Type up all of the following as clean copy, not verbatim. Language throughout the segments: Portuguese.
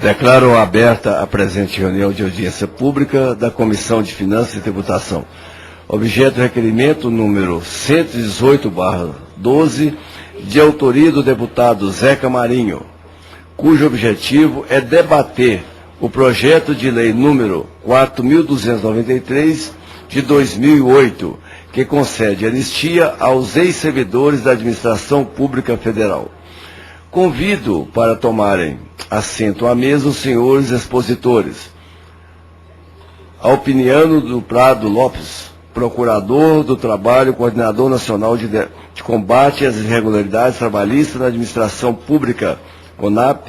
Declaro aberta a presente reunião de audiência pública da Comissão de Finanças e Tributação. Objeto requerimento número 118/12, de autoria do deputado Zeca Marinho, cujo objetivo é debater o projeto de lei número 4.293, de 2008, que concede anistia aos ex-servidores da Administração Pública Federal. Convido para tomarem assento à mesa os senhores expositores. Alpiniano do Prado Lopes, Procurador do Trabalho, Coordenador Nacional de Combate às Irregularidades Trabalhistas na Administração Pública, CONAP,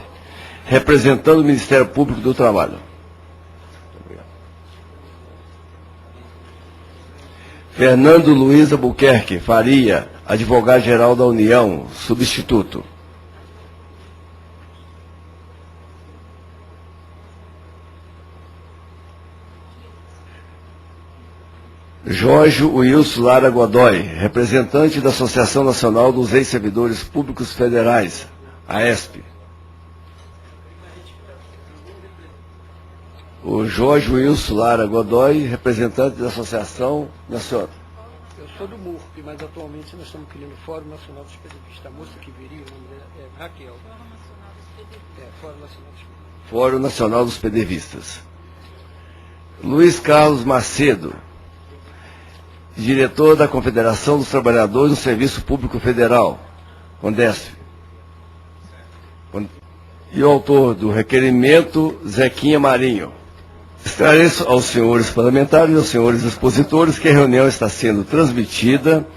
representando o Ministério Público do Trabalho. Fernando Luiz Albuquerque Faria, Advogado-Geral da União, substituto. Jorge Wilson Lara Godoy, representante da Associação Nacional dos Ex-Servidores Públicos Federais, AESP. O Jorge Wilson Lara Godoy, representante da Associação Nacional. Eu sou do MURP, mas atualmente nós estamos criando o Fórum Nacional dos Pedevistas. A moça que viria, o nome dela é Raquel. Fórum Nacional dos Pedevistas. Luiz Carlos Macedo, diretor da Confederação dos Trabalhadores do Serviço Público Federal, CONDESF. E o autor do requerimento, Zequinha Marinho. Esclareço aos senhores parlamentares e aos senhores expositores que a reunião está sendo transmitida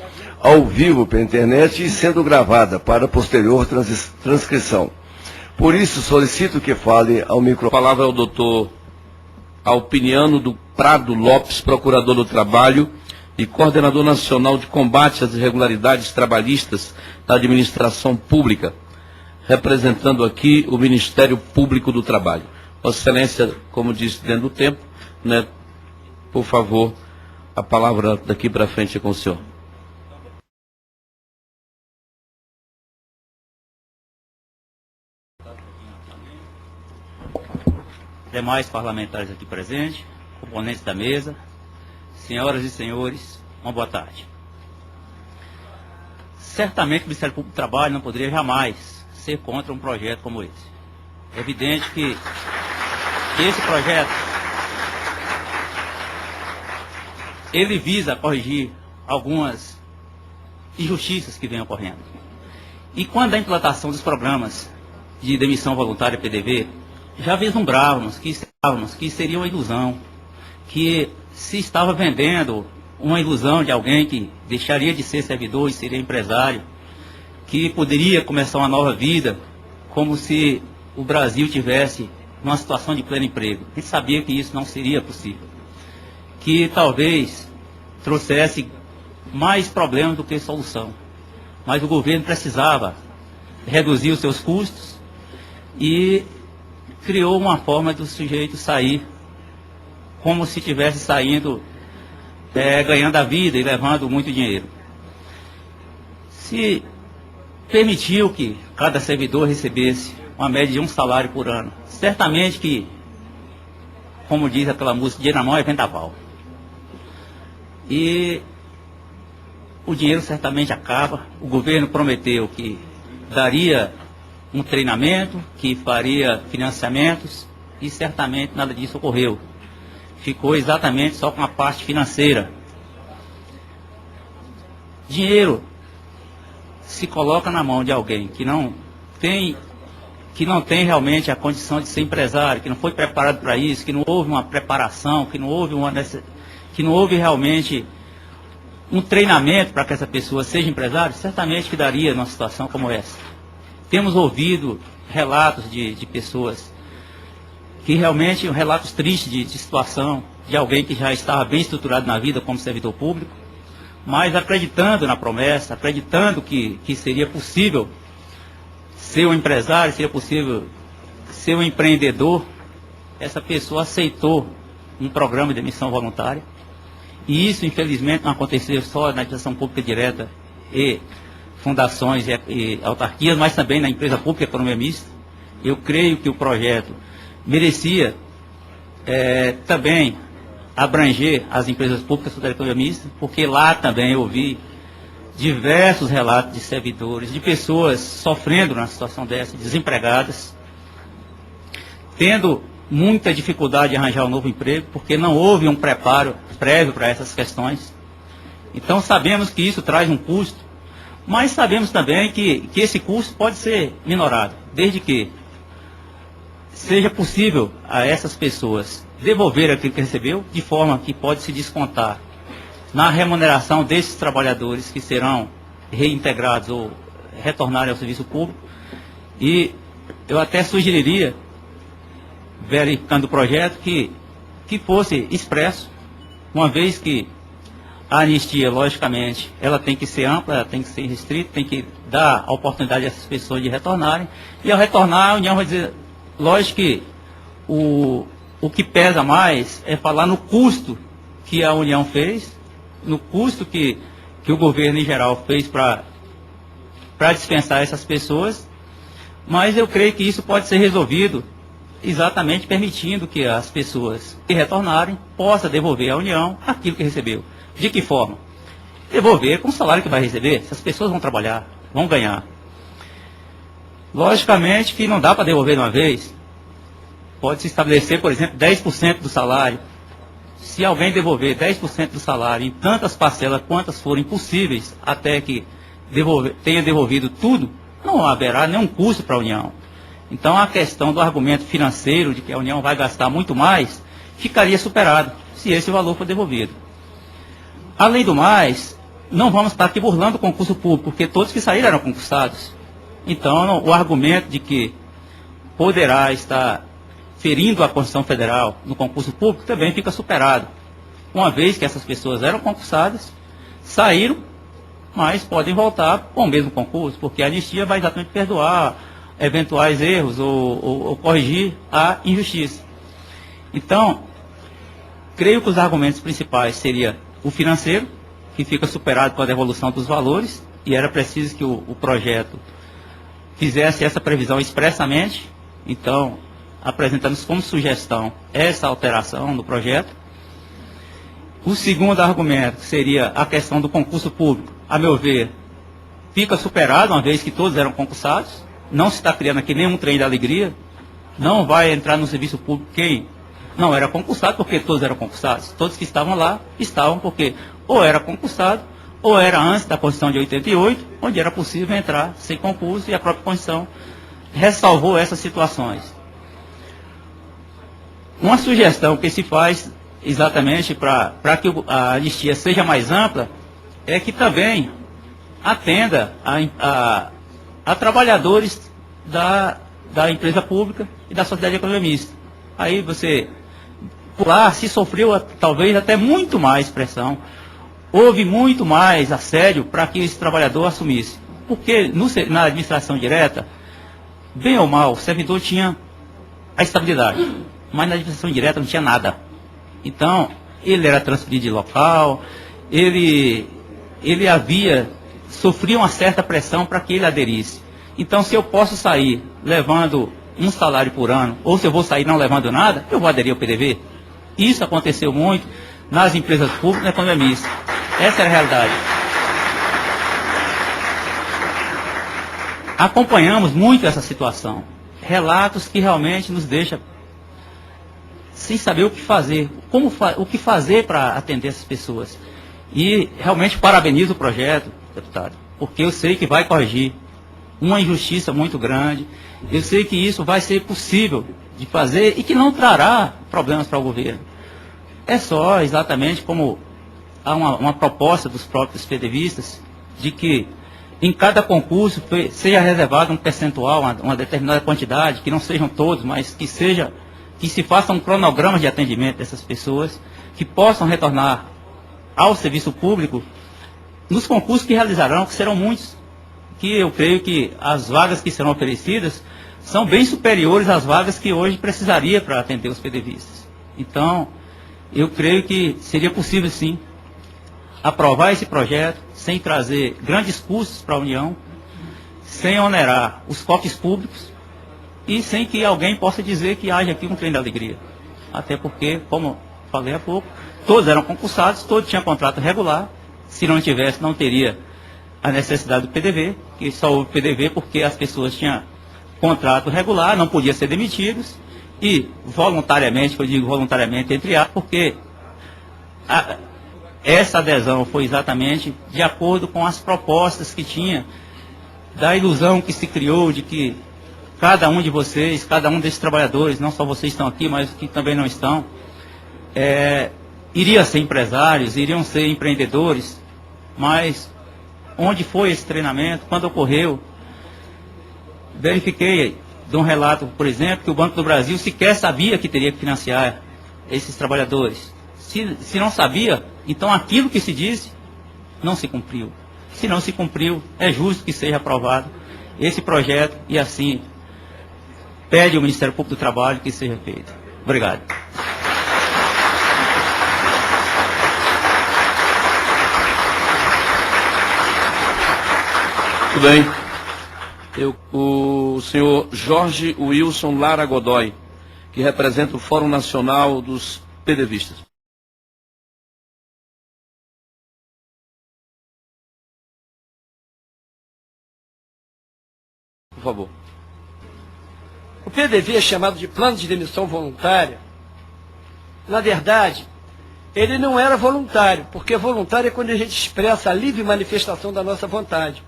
ao vivo pela internet e sendo gravada para posterior transcrição. Por isso, solicito que fale ao microfone. A palavra é o doutor Alpiniano do Prado Lopes, Procurador do Trabalho e Coordenador Nacional de Combate às Irregularidades Trabalhistas da Administração Pública, representando aqui o Ministério Público do Trabalho. Vossa Excelência, como disse, dentro do tempo, né, por favor, a palavra daqui para frente é com o senhor. Demais parlamentares aqui presentes, componentes da mesa, senhoras e senhores, uma boa tarde. Certamente o Ministério Público do Trabalho não poderia jamais ser contra um projeto como esse. É evidente que esse projeto, ele visa corrigir algumas injustiças que vêm ocorrendo. E quando a implantação dos programas de demissão voluntária PDV, já vislumbrávamos que seria uma ilusão, que se estava vendendo uma ilusão de alguém que deixaria de ser servidor e seria empresário, que poderia começar uma nova vida, como se o Brasil tivesse numa situação de pleno emprego. A gente sabia que isso não seria possível, que talvez trouxesse mais problemas do que solução. Mas o governo precisava reduzir os seus custos e criou uma forma do sujeito sair como se estivesse saindo, ganhando a vida e levando muito dinheiro. Se permitiu que cada servidor recebesse uma média de um salário por ano, certamente que, como diz aquela música, dinheiro na mão é vendaval. E o dinheiro certamente acaba. O governo prometeu que daria um treinamento, que faria financiamentos, e certamente nada disso ocorreu. Ficou exatamente só com a parte financeira. Dinheiro se coloca na mão de alguém que não tem realmente a condição de ser empresário, que não foi preparado para isso, que não houve uma preparação, que não houve realmente um treinamento para que essa pessoa seja empresário, certamente que daria numa situação como essa. Temos ouvido relatos de pessoas que realmente, relatos tristes de situação de alguém que já estava bem estruturado na vida como servidor público, mas acreditando na promessa, acreditando que seria possível ser um empresário, seria possível ser um empreendedor, essa pessoa aceitou um programa de demissão voluntária, e isso, infelizmente, não aconteceu só na administração pública direta e fundações e autarquias, mas também na empresa pública Economia Mista. Eu creio que o projeto merecia também abranger as empresas públicas da Economia Mista, porque lá também eu ouvi diversos relatos de servidores, de pessoas sofrendo na situação dessa, desempregadas, tendo muita dificuldade de arranjar um novo emprego, porque não houve um preparo prévio para essas questões. Então sabemos que isso traz um custo, mas sabemos também que esse custo pode ser minorado, desde que seja possível a essas pessoas devolver aquilo que recebeu, de forma que pode se descontar na remuneração desses trabalhadores que serão reintegrados ou retornarem ao serviço público. E eu até sugeriria, verificando o projeto, que fosse expresso, uma vez que a anistia, logicamente, ela tem que ser ampla, ela tem que ser restrita, tem que dar a oportunidade a essas pessoas de retornarem, e ao retornar a União vai dizer, lógico que o que pesa mais é falar no custo que a União fez, no custo que o governo em geral fez para dispensar essas pessoas, mas eu creio que isso pode ser resolvido exatamente permitindo que as pessoas que retornarem possam devolver à União aquilo que recebeu. De que forma? Devolver com o salário que vai receber. Se as pessoas vão trabalhar, vão ganhar. Logicamente que não dá para devolver de uma vez. Pode-se estabelecer, por exemplo, 10% do salário. Se alguém devolver 10% do salário em tantas parcelas quantas forem possíveis, até que tenha devolvido tudo, não haverá nenhum custo para a União. Então a questão do argumento financeiro de que a União vai gastar muito mais, ficaria superado se esse valor for devolvido. Além do mais, não vamos estar aqui burlando o concurso público, porque todos que saíram eram concursados. Então o argumento de que poderá estar ferindo a Constituição Federal no concurso público também fica superado. Uma vez que essas pessoas eram concursadas, saíram, mas podem voltar com o mesmo concurso, porque a anistia vai exatamente perdoar eventuais erros ou corrigir a injustiça. Então, creio que os argumentos principais seriam o financeiro, que fica superado com a devolução dos valores, e era preciso que o projeto fizesse essa previsão expressamente. Então, apresentamos como sugestão essa alteração no projeto. O segundo argumento seria a questão do concurso público. A meu ver, fica superado, uma vez que todos eram concursados. Não se está criando aqui nenhum trem de alegria. Não vai entrar no serviço público quem não era concursado, porque todos eram concursados. Todos que estavam lá, estavam porque ou era concursado, ou era antes da Constituição de 88, onde era possível entrar sem concurso, e a própria Constituição ressalvou essas situações. Uma sugestão que se faz exatamente para que a anistia seja mais ampla é que também atenda a trabalhadores da empresa pública e da sociedade economista. Aí você, por lá, se sofreu talvez até muito mais pressão, houve muito mais assédio para que esse trabalhador assumisse. Porque na administração direta, bem ou mal, o servidor tinha a estabilidade, mas na administração direta não tinha nada. Então, ele era transferido de local, ele sofria uma certa pressão para que ele aderisse. Então, se eu posso sair levando um salário por ano, ou se eu vou sair não levando nada, eu vou aderir ao PDV. Isso aconteceu muito nas empresas públicas, na economia mista. Essa é a realidade. Acompanhamos muito essa situação. Relatos que realmente nos deixam sem saber o que fazer. O que fazer para atender essas pessoas. E realmente parabenizo o projeto, deputado, porque eu sei que vai corrigir uma injustiça muito grande. Eu sei que isso vai ser possível de fazer e que não trará problemas para o governo. É só exatamente como há uma proposta dos próprios PDVistas de que em cada concurso seja reservado um percentual, uma determinada quantidade, que não sejam todos, mas que se faça um cronograma de atendimento dessas pessoas, que possam retornar ao serviço público nos concursos que realizarão, que serão muitos, que eu creio que as vagas que serão oferecidas são bem superiores às vagas que hoje precisaria para atender os PDVistas. Então, eu creio que seria possível, sim, aprovar esse projeto sem trazer grandes custos para a União, sem onerar os cofres públicos e sem que alguém possa dizer que haja aqui um trem da alegria. Até porque, como falei há pouco, todos eram concursados, todos tinham contrato regular. Se não tivesse, não teria a necessidade do PDV, que só houve PDV porque as pessoas tinham contrato regular, não podiam ser demitidos, e voluntariamente, que eu digo voluntariamente entre aspas, porque essa adesão foi exatamente de acordo com as propostas que tinha, da ilusão que se criou de que cada um de vocês, cada um desses trabalhadores, não só vocês estão aqui, mas que também não estão, iriam ser empresários, iriam ser empreendedores, mas onde foi esse treinamento, quando ocorreu? Verifiquei de um relato, por exemplo, que o Banco do Brasil sequer sabia que teria que financiar esses trabalhadores. Se não sabia, então aquilo que se disse não se cumpriu. Se não se cumpriu, é justo que seja aprovado esse projeto e assim pede ao Ministério Público do Trabalho que seja feito. Obrigado. Muito bem. O senhor Jorge Wilson Lara Godoy, que representa o Fórum Nacional dos PDVistas. Por favor. O PDV é chamado de Plano de Demissão Voluntária. Na verdade, ele não era voluntário, porque voluntário é quando a gente expressa a livre manifestação da nossa vontade.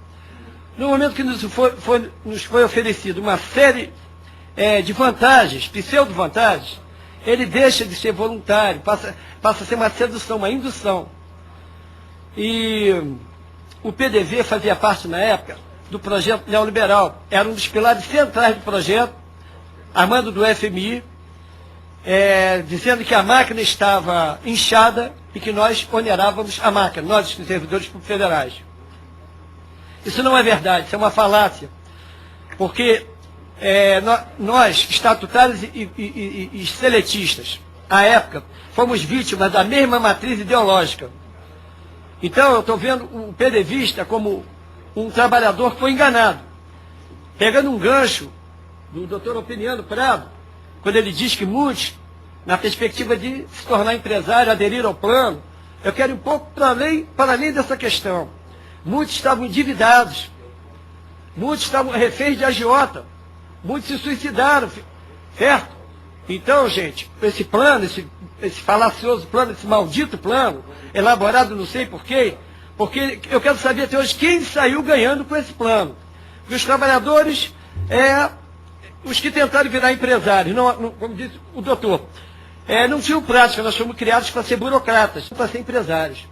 No momento que nos foi oferecido uma série de vantagens, pseudo-vantagens, ele deixa de ser voluntário, passa a ser uma sedução, uma indução. E o PDV fazia parte, na época, do projeto neoliberal. Era um dos pilares centrais do projeto, armando do FMI, dizendo que a máquina estava inchada e que nós onerávamos a máquina, nós, os servidores públicos federais. Isso não é verdade, isso é uma falácia. Porque nós, estatutários e seletistas, à época, fomos vítimas da mesma matriz ideológica. Então, eu estou vendo o PDVista como um trabalhador que foi enganado. Pegando um gancho do doutor Opiniano Prado, quando ele diz que muitos, na perspectiva de se tornar empresário, aderir ao plano, eu quero ir um pouco para além dessa questão. Muitos estavam endividados, muitos estavam reféns de agiota, muitos se suicidaram, certo? Então, gente, esse plano, esse falacioso plano, esse maldito plano, elaborado não sei por quê, porque eu quero saber até hoje quem saiu ganhando com esse plano. E os trabalhadores, os que tentaram virar empresários, como disse o doutor, não tinham prática, nós fomos criados para ser burocratas, para ser empresários.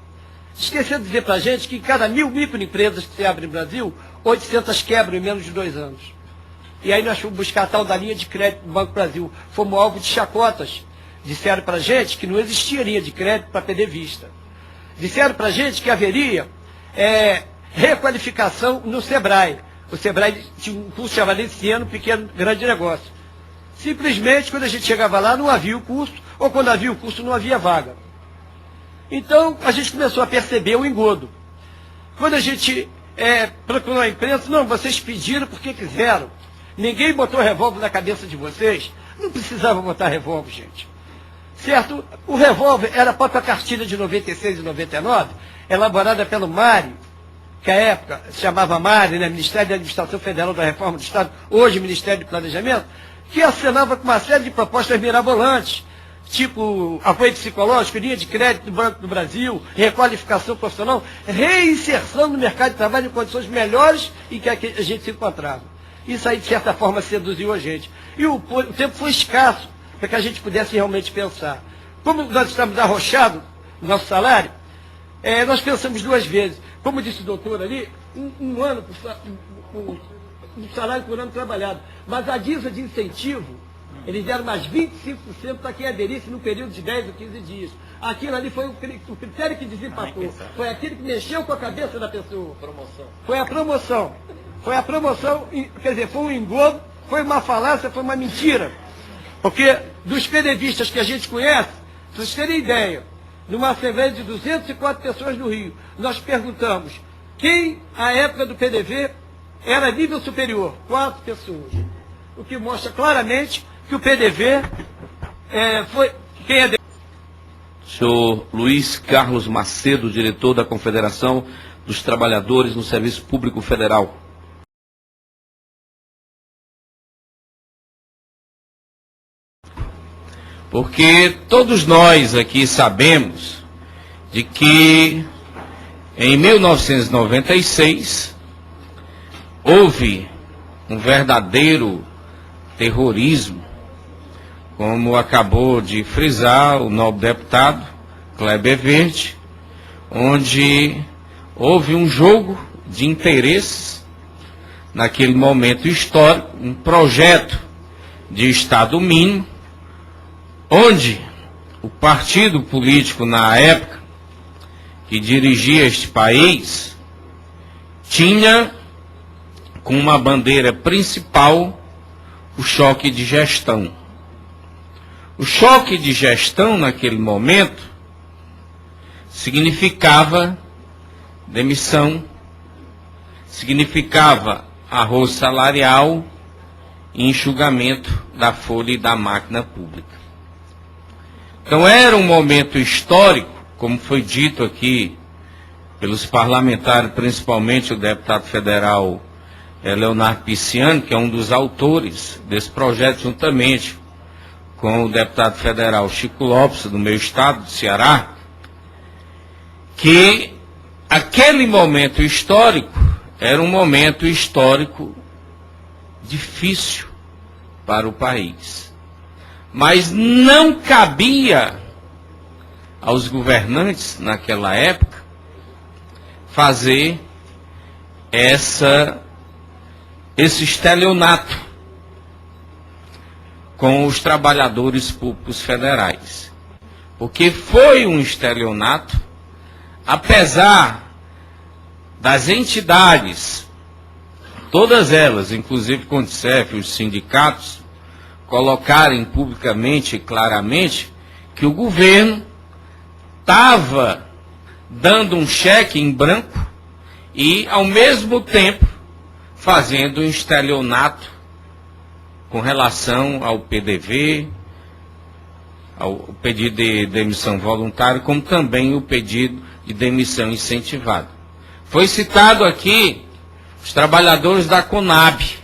Esqueceu de dizer para a gente que em cada 1000 microempresas que se abrem no Brasil, 800 quebram em menos de 2 anos. E aí nós fomos buscar a tal da linha de crédito do Banco do Brasil. Fomos alvo de chacotas. Disseram para a gente que não existia linha de crédito para PDVista. Disseram para a gente que haveria requalificação no Sebrae. O Sebrae tinha um curso chamado Ensino Pequeno Grande Negócio. Simplesmente, quando a gente chegava lá, não havia o curso, ou quando havia o curso, não havia vaga. Então, a gente começou a perceber o engodo. Quando a gente procurou a imprensa, não, vocês pediram porque quiseram. Ninguém botou revólver na cabeça de vocês. Não precisava botar revólver, gente. Certo? O revólver era a própria cartilha de 96 e 99, elaborada pelo MARI, que à época se chamava MARI, né? Ministério da Administração Federal da Reforma do Estado, hoje Ministério do Planejamento, que assinava com uma série de propostas mirabolantes, tipo apoio psicológico, linha de crédito do Banco do Brasil, requalificação profissional, reinserção no mercado de trabalho em condições melhores em que a gente se encontrava. Isso aí, de certa forma, seduziu a gente. E o tempo foi escasso para que a gente pudesse realmente pensar. Como nós estamos arrochados no nosso salário, nós pensamos 2 vezes. Como disse o doutor ali, um ano, um salário por ano trabalhado. Mas a guisa de incentivo, eles deram mais 25% para quem aderisse no período de 10 ou 15 dias. Aquilo ali foi o critério que desempatou. Foi aquilo que mexeu com a cabeça da pessoa. Foi a promoção. Foi a promoção, quer dizer, foi um engodo foi uma falácia, foi uma mentira. Porque dos PDVistas que a gente conhece, para vocês terem ideia, numa assembleia de 204 pessoas no Rio, nós perguntamos quem, à época do PDV, era nível superior. 4 pessoas. O que mostra claramente que o PDV foi... Quem é... Senhor Luiz Carlos Macedo, diretor da Confederação dos Trabalhadores no Serviço Público Federal. Porque todos nós aqui sabemos de que em 1996 houve um verdadeiro terrorismo, como acabou de frisar o nobre deputado Kleber Verde, onde houve um jogo de interesses naquele momento histórico, um projeto de Estado mínimo, onde o partido político na época que dirigia este país tinha como uma bandeira principal o choque de gestão. O choque de gestão naquele momento significava demissão, significava arroz salarial e enxugamento da folha e da máquina pública. Então era um momento histórico, como foi dito aqui pelos parlamentares, principalmente o deputado federal Leonardo Pisciani, que é um dos autores desse projeto, juntamente com o deputado federal Chico Lopes, do meu estado, do Ceará, que aquele momento histórico era um momento histórico difícil para o país. Mas não cabia aos governantes, naquela época, fazer esse estelionato com os trabalhadores públicos federais. Porque foi um estelionato, apesar das entidades, todas elas, inclusive o CONDICEF, os sindicatos, colocarem publicamente e claramente que o governo estava dando um cheque em branco e, ao mesmo tempo, fazendo um estelionato com relação ao PDV, ao pedido de demissão voluntária, como também o pedido de demissão incentivada. Foi citado aqui os trabalhadores da Conab.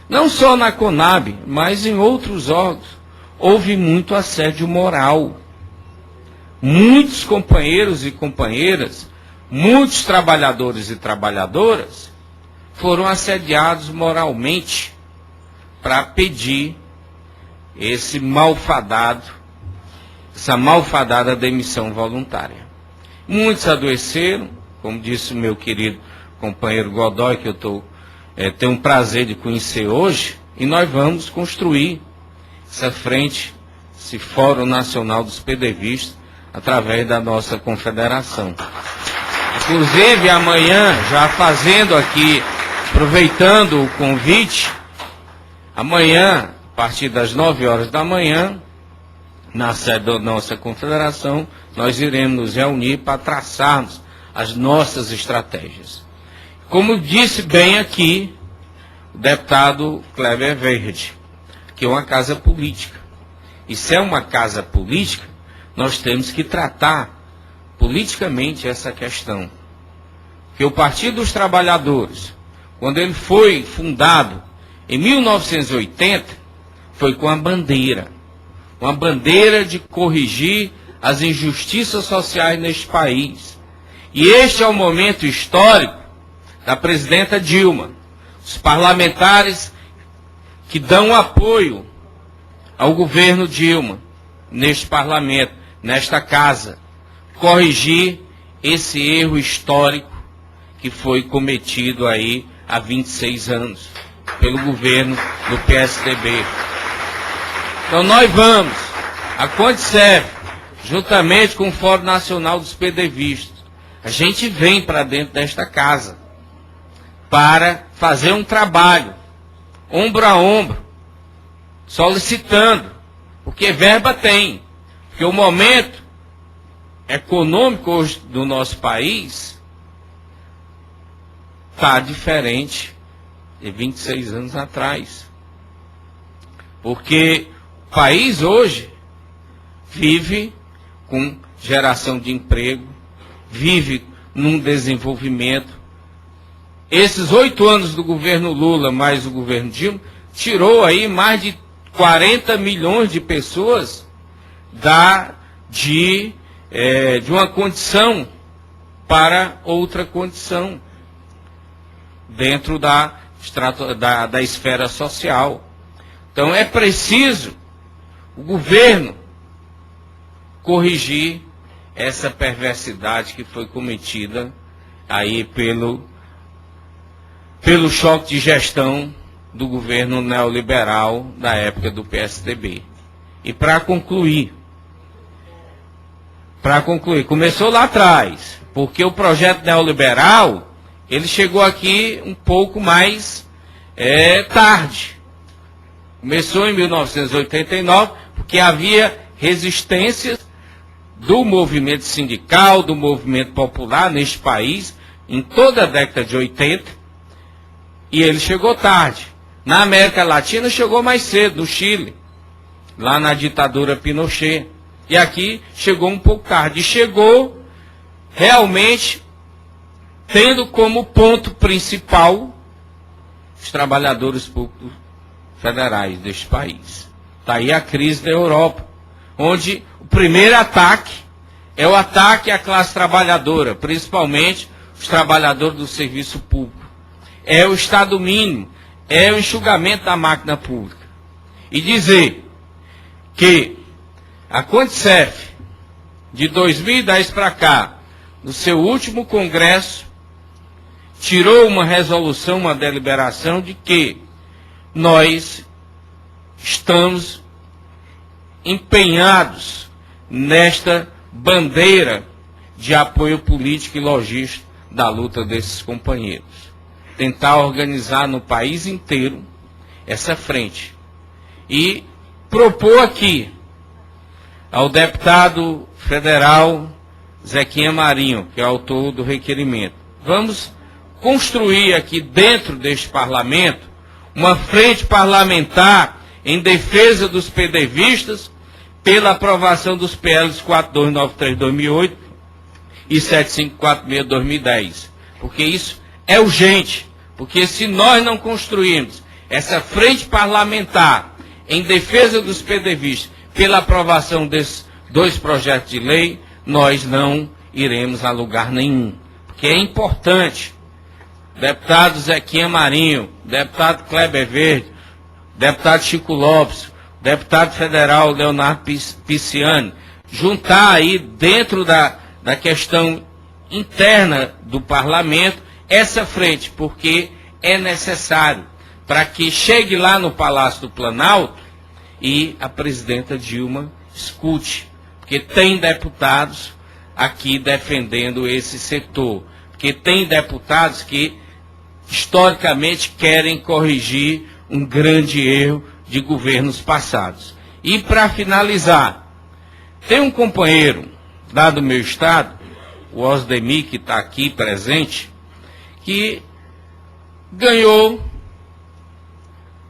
Não só na Conab, mas em outros órgãos, houve muito assédio moral. Muitos companheiros e companheiras, muitos trabalhadores e trabalhadoras foram assediados moralmente para pedir essa malfadada demissão voluntária. Muitos adoeceram, como disse o meu querido companheiro Godoy, que eu tenho um prazer de conhecer hoje, e nós vamos construir essa frente, esse Fórum Nacional dos PDVistas, através da nossa confederação. Inclusive, amanhã, já fazendo aqui, aproveitando o convite, amanhã, a partir das 9 horas da manhã, na sede da nossa confederação, nós iremos nos reunir para traçarmos as nossas estratégias. Como disse bem aqui o deputado Kleber Verde, que é uma casa política. E se é uma casa política, nós temos que tratar politicamente essa questão. Que o Partido dos Trabalhadores, quando ele foi fundado em 1980, foi com a bandeira. Uma bandeira de corrigir as injustiças sociais neste país. E este é o momento histórico da presidenta Dilma, os parlamentares que dão apoio ao governo Dilma, neste parlamento, nesta casa, corrigir esse erro histórico que foi cometido aí há 26 anos, pelo governo do PSDB. Então nós vamos, a CONDICEF, juntamente com o Fórum Nacional dos PDVistas, a gente vem para dentro desta casa, para fazer um trabalho ombro a ombro, solicitando, porque verba tem, porque o momento econômico hoje do nosso país está diferente de 26 anos atrás. Porque o país hoje vive com geração de emprego, vive num desenvolvimento. Esses 8 anos do governo Lula mais o governo Dilma tirou aí mais de 40 milhões de pessoas de uma condição para outra condição dentro da esfera social. Então é preciso o governo corrigir essa perversidade que foi cometida aí pelo choque de gestão do governo neoliberal da época do PSDB. E para concluir, começou lá atrás, porque o projeto neoliberal, ele chegou aqui um pouco mais tarde. Começou em 1989, porque havia resistências do movimento sindical, do movimento popular neste país, em toda a década de 80, e ele chegou tarde. Na América Latina chegou mais cedo, no Chile, lá na ditadura Pinochet. E aqui chegou um pouco tarde. E chegou realmente tendo como ponto principal os trabalhadores públicos federais deste país. Está aí a crise da Europa, onde o primeiro ataque é o ataque à classe trabalhadora, principalmente os trabalhadores do serviço público. É o Estado mínimo, é o enxugamento da máquina pública. E dizer que a CONDICEF, de 2010 para cá, no seu último congresso, tirou uma resolução, uma deliberação de que nós estamos empenhados nesta bandeira de apoio político e logístico da luta desses companheiros. Tentar organizar no país inteiro essa frente. E propor aqui ao deputado federal Zequinha Marinho, que é autor do requerimento, vamos construir aqui dentro deste parlamento uma frente parlamentar em defesa dos PDVistas pela aprovação dos PLs 4293/2008 e 7546/2010. Porque isso é urgente, porque se nós não construirmos essa frente parlamentar em defesa dos PDVistas pela aprovação desses 2 projetos de lei, nós não iremos a lugar nenhum. Porque é importante, deputado Zequinha Marinho, deputado Kleber Verde, deputado Chico Lopes, deputado federal Leonardo Pisciani, juntar aí dentro da questão interna do parlamento essa frente, porque é necessário para que chegue lá no Palácio do Planalto e a presidenta Dilma escute, porque tem deputados aqui defendendo esse setor, porque tem deputados que historicamente querem corrigir um grande erro de governos passados. E para finalizar, tem um companheiro lá do meu estado, o Osdemir, que está aqui presente, que ganhou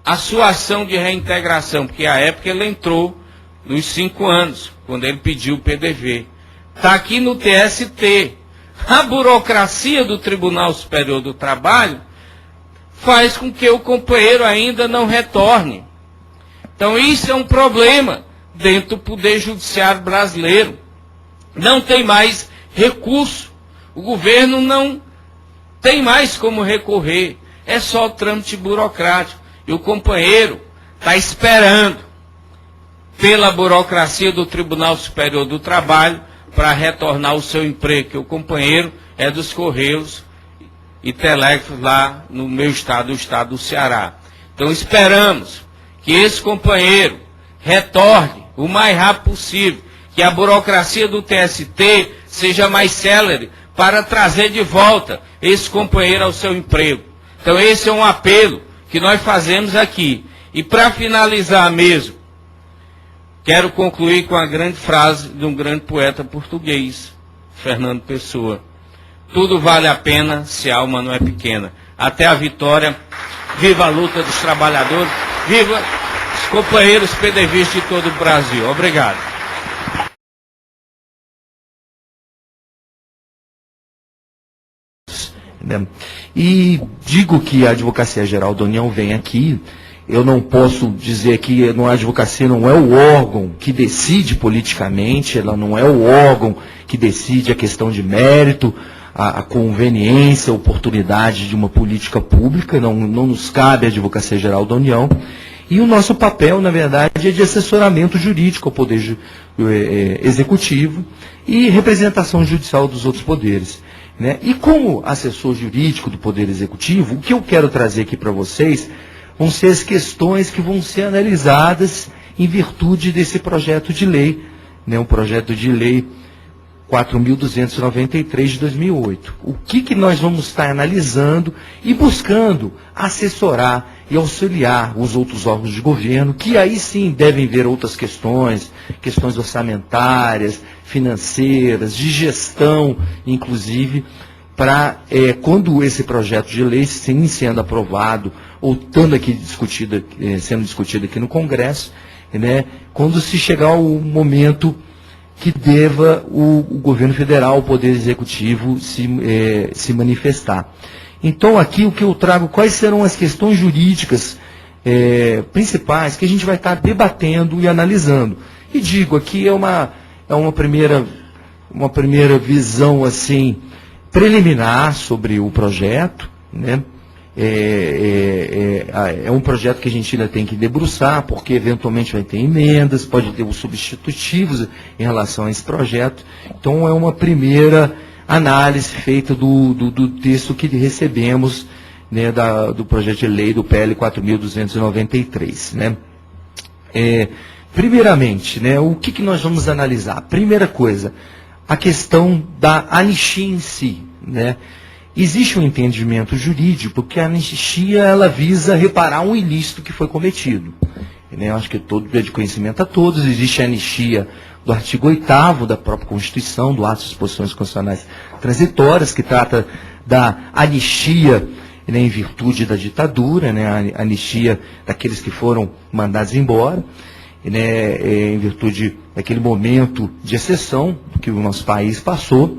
a sua ação de reintegração, porque à época ele entrou nos 5 anos, quando ele pediu o PDV. Está aqui no TST. A burocracia do Tribunal Superior do Trabalho faz com que o companheiro ainda não retorne. Então isso é um problema dentro do Poder Judiciário brasileiro. Não tem mais recurso. O governo não tem mais como recorrer. É só o trâmite burocrático. E o companheiro está esperando pela burocracia do Tribunal Superior do Trabalho para retornar ao seu emprego, que o companheiro é dos Correios e Telégrafos lá no meu estado, o estado do Ceará. Então esperamos que esse companheiro retorne o mais rápido possível, que a burocracia do TST seja mais célere para trazer de volta esse companheiro ao seu emprego. Então esse é um apelo que nós fazemos aqui. E para finalizar mesmo, quero concluir com a grande frase de um grande poeta português, Fernando Pessoa. Tudo vale a pena se a alma não é pequena. Até a vitória. Viva a luta dos trabalhadores. Viva os companheiros PDVistas de todo o Brasil. Obrigado. E digo que a Advocacia Geral da União vem aqui. Eu não posso dizer que a advocacia não é o órgão que decide politicamente, ela não é o órgão que decide a questão de mérito, a conveniência, a oportunidade de uma política pública, não nos cabe a Advocacia Geral da União. E o nosso papel, na verdade, é de assessoramento jurídico ao Poder Executivo e representação judicial dos outros poderes. Né? E como assessor jurídico do Poder Executivo, o que eu quero trazer aqui para vocês vão ser as questões que vão ser analisadas em virtude desse projeto de lei, né, um projeto de lei 4.293 de 2008. O que nós vamos estar analisando e buscando assessorar e auxiliar os outros órgãos de governo, que aí sim devem ver outras questões, questões orçamentárias, financeiras, de gestão, inclusive, para quando esse projeto de lei, sim, sendo aprovado, ou estando aqui sendo discutido aqui no Congresso, né, quando se chegar o momento que deva o governo federal, o Poder Executivo, se manifestar. Então, aqui o que eu trago, quais serão as questões jurídicas principais que a gente vai estar debatendo e analisando. E digo, aqui é uma primeira visão, assim, preliminar sobre o projeto, né? É um projeto que a gente ainda tem que debruçar, porque eventualmente vai ter emendas, pode ter os substitutivos em relação a esse projeto. Então é uma primeira análise feita do texto que recebemos, né, do projeto de lei do PL 4.293. Né? Primeiramente, né, o que nós vamos analisar? Primeira coisa, a questão da anistia em si, né? Existe um entendimento jurídico que a anistia ela visa reparar um ilícito que foi cometido. Eu acho que é de conhecimento a todos. Existe a anistia do artigo 8º da própria Constituição, do ato de disposições constitucionais transitórias, que trata da anistia, né, em virtude da ditadura, né, a anistia daqueles que foram mandados embora, né, em virtude daquele momento de exceção que o nosso país passou.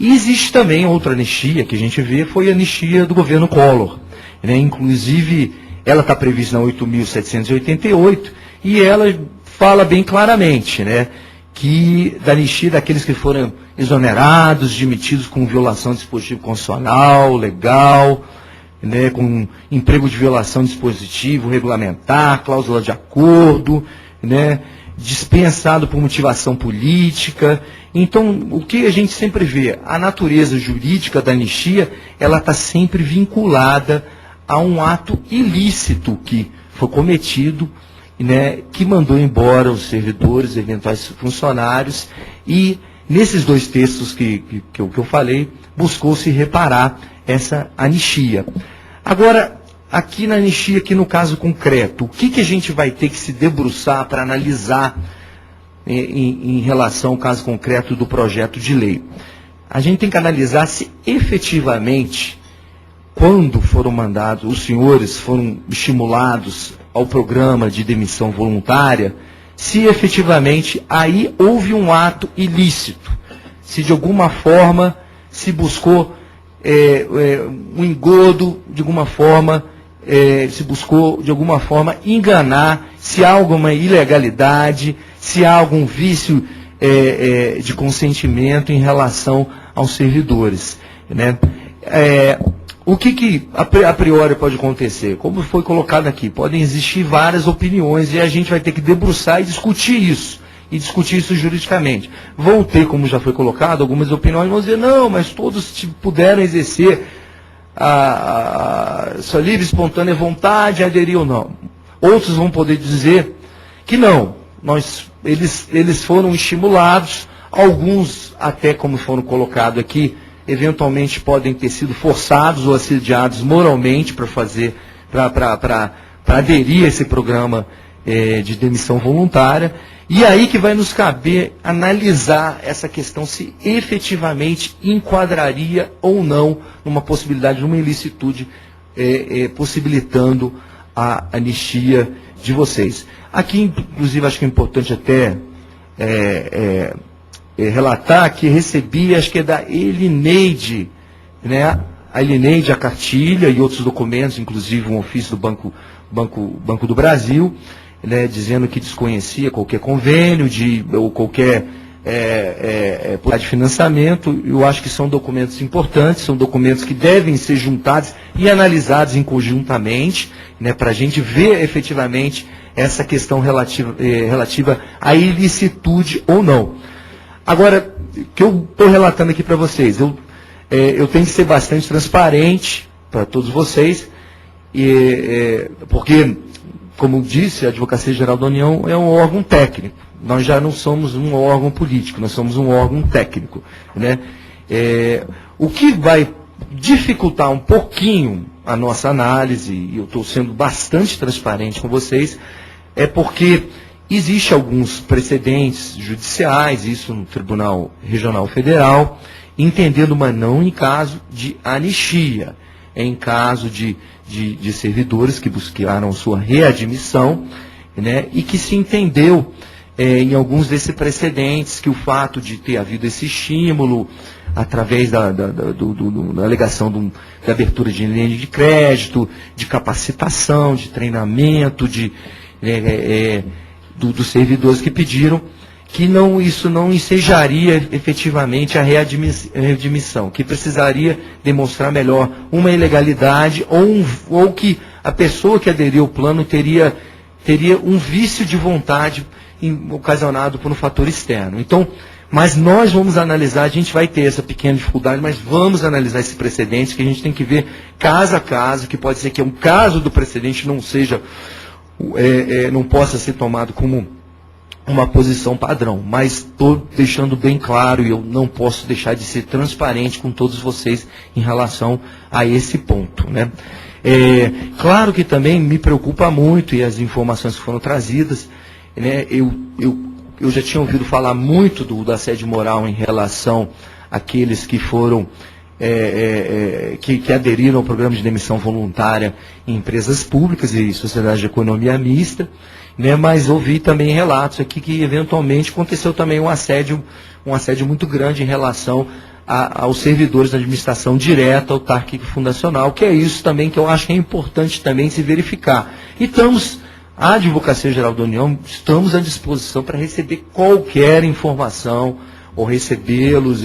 E existe também outra anistia que a gente vê, foi a anistia do governo Collor. Né? Inclusive, ela está prevista na 8.788 e ela fala bem claramente, né, que da anistia daqueles que foram exonerados, demitidos com violação de dispositivo constitucional, legal, né, com emprego de violação de dispositivo regulamentar, cláusula de acordo, né, dispensado por motivação política. Então, o que a gente sempre vê, a natureza jurídica da anistia, ela está sempre vinculada a um ato ilícito que foi cometido, né, que mandou embora os servidores, eventuais funcionários, e nesses dois textos que eu falei, buscou-se reparar essa anistia. Agora, aqui na anistia, aqui no caso concreto, o que a gente vai ter que se debruçar para analisar em relação ao caso concreto do projeto de lei? A gente tem que analisar se efetivamente, quando foram mandados, os senhores foram estimulados ao programa de demissão voluntária, se efetivamente aí houve um ato ilícito, se de alguma forma se buscou um engodo, de alguma forma, se buscou de alguma forma enganar, se há alguma ilegalidade, se há algum vício de consentimento em relação aos servidores. Né? O que a priori pode acontecer? Como foi colocado aqui, podem existir várias opiniões e a gente vai ter que debruçar e discutir isso juridicamente. Vão ter, como já foi colocado, algumas opiniões, vão dizer, não, mas todos puderam exercer a sua livre e espontânea vontade, aderir ou não. Outros vão poder dizer que não, eles foram estimulados, alguns até, como foram colocados aqui, eventualmente podem ter sido forçados ou assediados moralmente para fazer para aderir a esse programa de demissão voluntária. E aí que vai nos caber analisar essa questão se efetivamente enquadraria ou não numa possibilidade de uma ilicitude possibilitando a anistia de vocês. Aqui, inclusive, acho que é importante até relatar que recebi, acho que é da Elineide, né? A Elineide, a cartilha e outros documentos, inclusive um ofício do Banco do Brasil, né, dizendo que desconhecia qualquer convênio ou qualquer de financiamento. Eu acho que são documentos importantes, são documentos que devem ser juntados e analisados conjuntamente, né, para a gente ver efetivamente essa questão relativa à ilicitude ou não. Agora, o que eu estou relatando aqui para vocês, eu tenho que ser bastante transparente para todos vocês, porque, como disse, a Advocacia Geral da União é um órgão técnico. Nós já não somos um órgão político, nós somos um órgão técnico, né? O que vai dificultar um pouquinho a nossa análise, e eu estou sendo bastante transparente com vocês, é porque existe alguns precedentes judiciais, isso no Tribunal Regional Federal, entendendo, mas não em caso de anistia, em caso de servidores que buscaram sua readmissão, né, e que se entendeu em alguns desses precedentes que o fato de ter havido esse estímulo através da alegação da abertura de linha de crédito, de capacitação, de treinamento, dos servidores que pediram, que isso não ensejaria efetivamente a readmissão, que precisaria demonstrar melhor uma ilegalidade ou que a pessoa que aderiu ao plano teria um vício de vontade ocasionado por um fator externo. Então, mas nós vamos analisar, a gente vai ter essa pequena dificuldade, mas vamos analisar esse precedente, que a gente tem que ver caso a caso, que pode ser que um caso do precedente não possa ser tomado como uma posição padrão, mas estou deixando bem claro, e eu não posso deixar de ser transparente com todos vocês em relação a esse ponto, né? Claro que também me preocupa muito, e as informações que foram trazidas, né, eu já tinha ouvido falar muito do assédio moral em relação àqueles que foram que aderiram ao programa de demissão voluntária em empresas públicas e sociedades de economia mista, né, mas ouvi também relatos aqui que eventualmente aconteceu também um assédio muito grande em relação aos servidores da administração direta, autárquica e fundacional, que é isso também que eu acho que é importante também se verificar. E a Advocacia Geral da União, estamos à disposição para receber qualquer informação, ou recebê-los,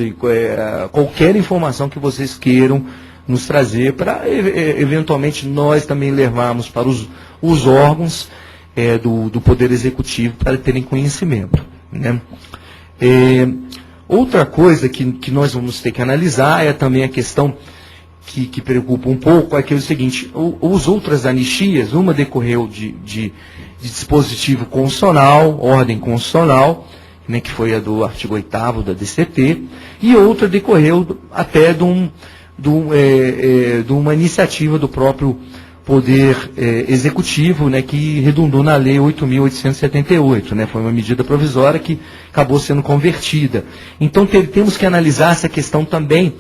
qualquer informação que vocês queiram nos trazer, para eventualmente nós também levarmos para os órgãos do Poder Executivo para terem conhecimento, né? Outra coisa que nós vamos ter que analisar é também a questão que preocupa um pouco, é que é o seguinte: as outras anistias, uma decorreu de dispositivo constitucional, ordem constitucional, né, que foi a do artigo 8º da DCT, e outra decorreu até de uma iniciativa do próprio Poder Executivo, né, que redundou na Lei 8.878, né, foi uma medida provisória que acabou sendo convertida. Então temos que analisar essa questão também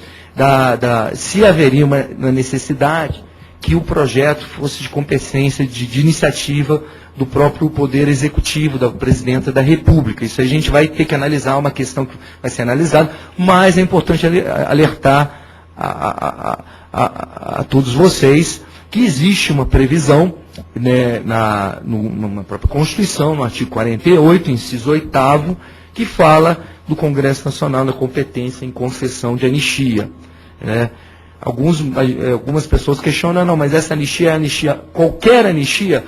se haveria uma necessidade que o projeto fosse de competência de iniciativa do próprio Poder Executivo, da Presidenta da República. Isso a gente vai ter que analisar, uma questão que vai ser analisada, mas é importante alertar a todos vocês que existe uma previsão, né, numa própria Constituição, no artigo 48, inciso 8º, que fala do Congresso Nacional na competência em concessão de anistia, né? Algumas pessoas questionam, não, mas essa anistia é anistia, qualquer anistia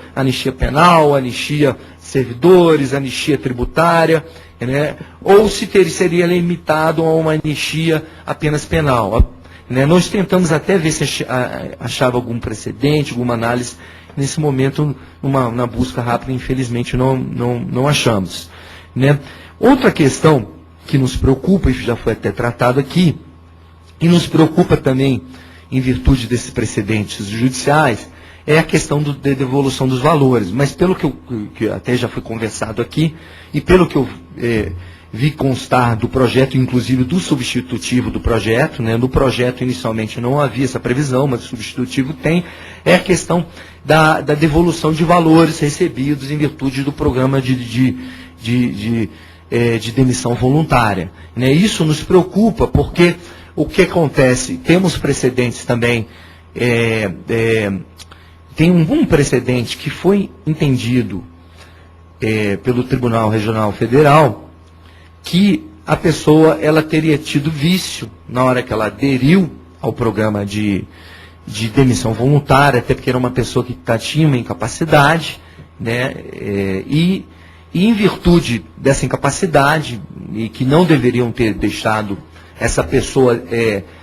penal, anistia servidores, anistia tributária, né? Ou se seria limitado a uma anistia apenas penal, né? Nós tentamos até ver se achava algum precedente, alguma análise, nesse momento, na busca rápida, infelizmente não achamos, né? Outra questão que nos preocupa, e já foi até tratado aqui, e nos preocupa também, em virtude desses precedentes judiciais, é a questão da devolução dos valores. Mas pelo que até já foi conversado aqui, e pelo que eu vi constar do projeto, inclusive do substitutivo do projeto, né, no projeto inicialmente não havia essa previsão, mas o substitutivo tem, é a questão da devolução de valores recebidos em virtude do programa de demissão voluntária. Né? Isso nos preocupa porque o que acontece, temos precedentes também, tem um precedente que foi entendido pelo Tribunal Regional Federal, que a pessoa ela teria tido vício na hora que ela aderiu ao programa de demissão voluntária, até porque era uma pessoa que tinha uma incapacidade, né, e em virtude dessa incapacidade, e que não deveriam ter deixado essa pessoa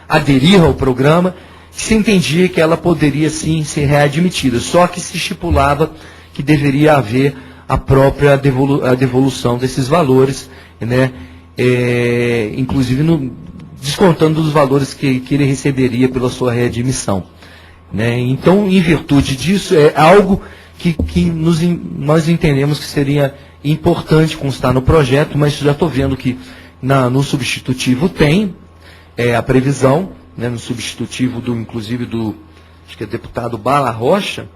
aderir ao programa, se entendia que ela poderia sim ser readmitida, só que se estipulava que deveria haver a própria devolução desses valores, né, inclusive descontando dos valores que ele receberia pela sua readmissão. Né. Então, em virtude disso, é algo que nós entendemos que seria importante constar no projeto, mas já estou vendo que no substitutivo tem a previsão, né, no substitutivo inclusive acho que é deputado Bala Rocha,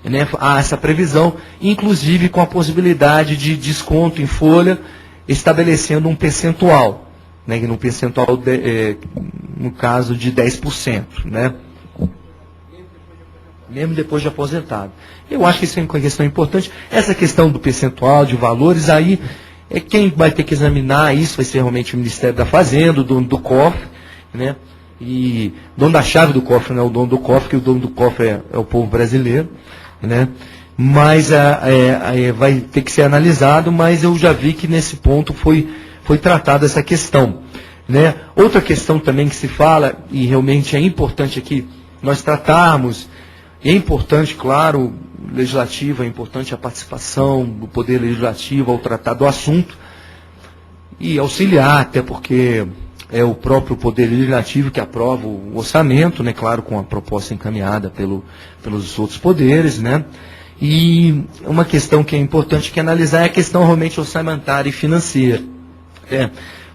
né, há essa previsão, inclusive com a possibilidade de desconto em folha, estabelecendo um percentual, né, no percentual, no caso de 10%, né, mesmo depois de aposentado. Eu acho que isso é uma questão importante. Essa questão do percentual, de valores, aí quem vai ter que examinar isso vai ser realmente o Ministério da Fazenda, o dono do cofre, né, e dono da chave do cofre, não é o dono do cofre, que o dono do cofre é o povo brasileiro, né? Mas vai ter que ser analisado, mas eu já vi que nesse ponto foi tratada essa questão, né? Outra questão também que se fala, e realmente é importante aqui nós tratarmos, e é importante, claro, legislativo, é importante a participação do Poder Legislativo ao tratar do assunto, e auxiliar, até porque é o próprio Poder Legislativo que aprova o orçamento, né, claro, com a proposta encaminhada pelos outros poderes, né, e uma questão que é importante analisar é a questão realmente orçamentária e financeira.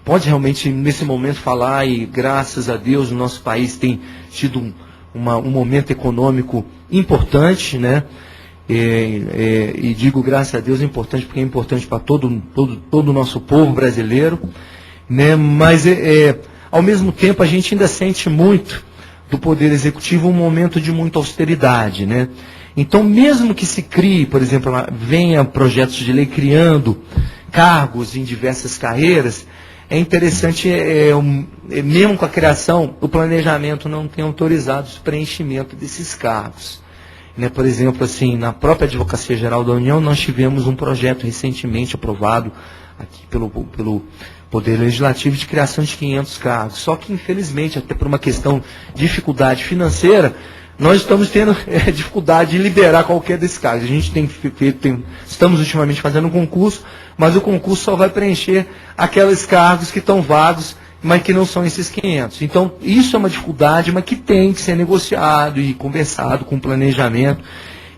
Pode realmente, nesse momento, falar, e graças a Deus, o nosso país tem tido um momento econômico importante, né, e digo graças a Deus importante porque é importante para todo o nosso povo brasileiro, né, mas ao mesmo tempo a gente ainda sente muito do Poder Executivo um momento de muita austeridade, né? Então, mesmo que se crie, por exemplo, venha projetos de lei criando cargos em diversas carreiras, é interessante, mesmo com a criação, o planejamento não tem autorizado o preenchimento desses cargos. Né? Por exemplo, assim, na própria Advocacia Geral da União, nós tivemos um projeto recentemente aprovado aqui pelo Poder Legislativo de criação de 500 cargos. Só que, infelizmente, até por uma questão de dificuldade financeira, nós estamos tendo dificuldade de liberar qualquer desses cargos. A gente estamos ultimamente fazendo um concurso, mas o concurso só vai preencher aqueles cargos que estão vagos, mas que não são esses 500. Então, isso é uma dificuldade, mas que tem que ser negociado e conversado com o planejamento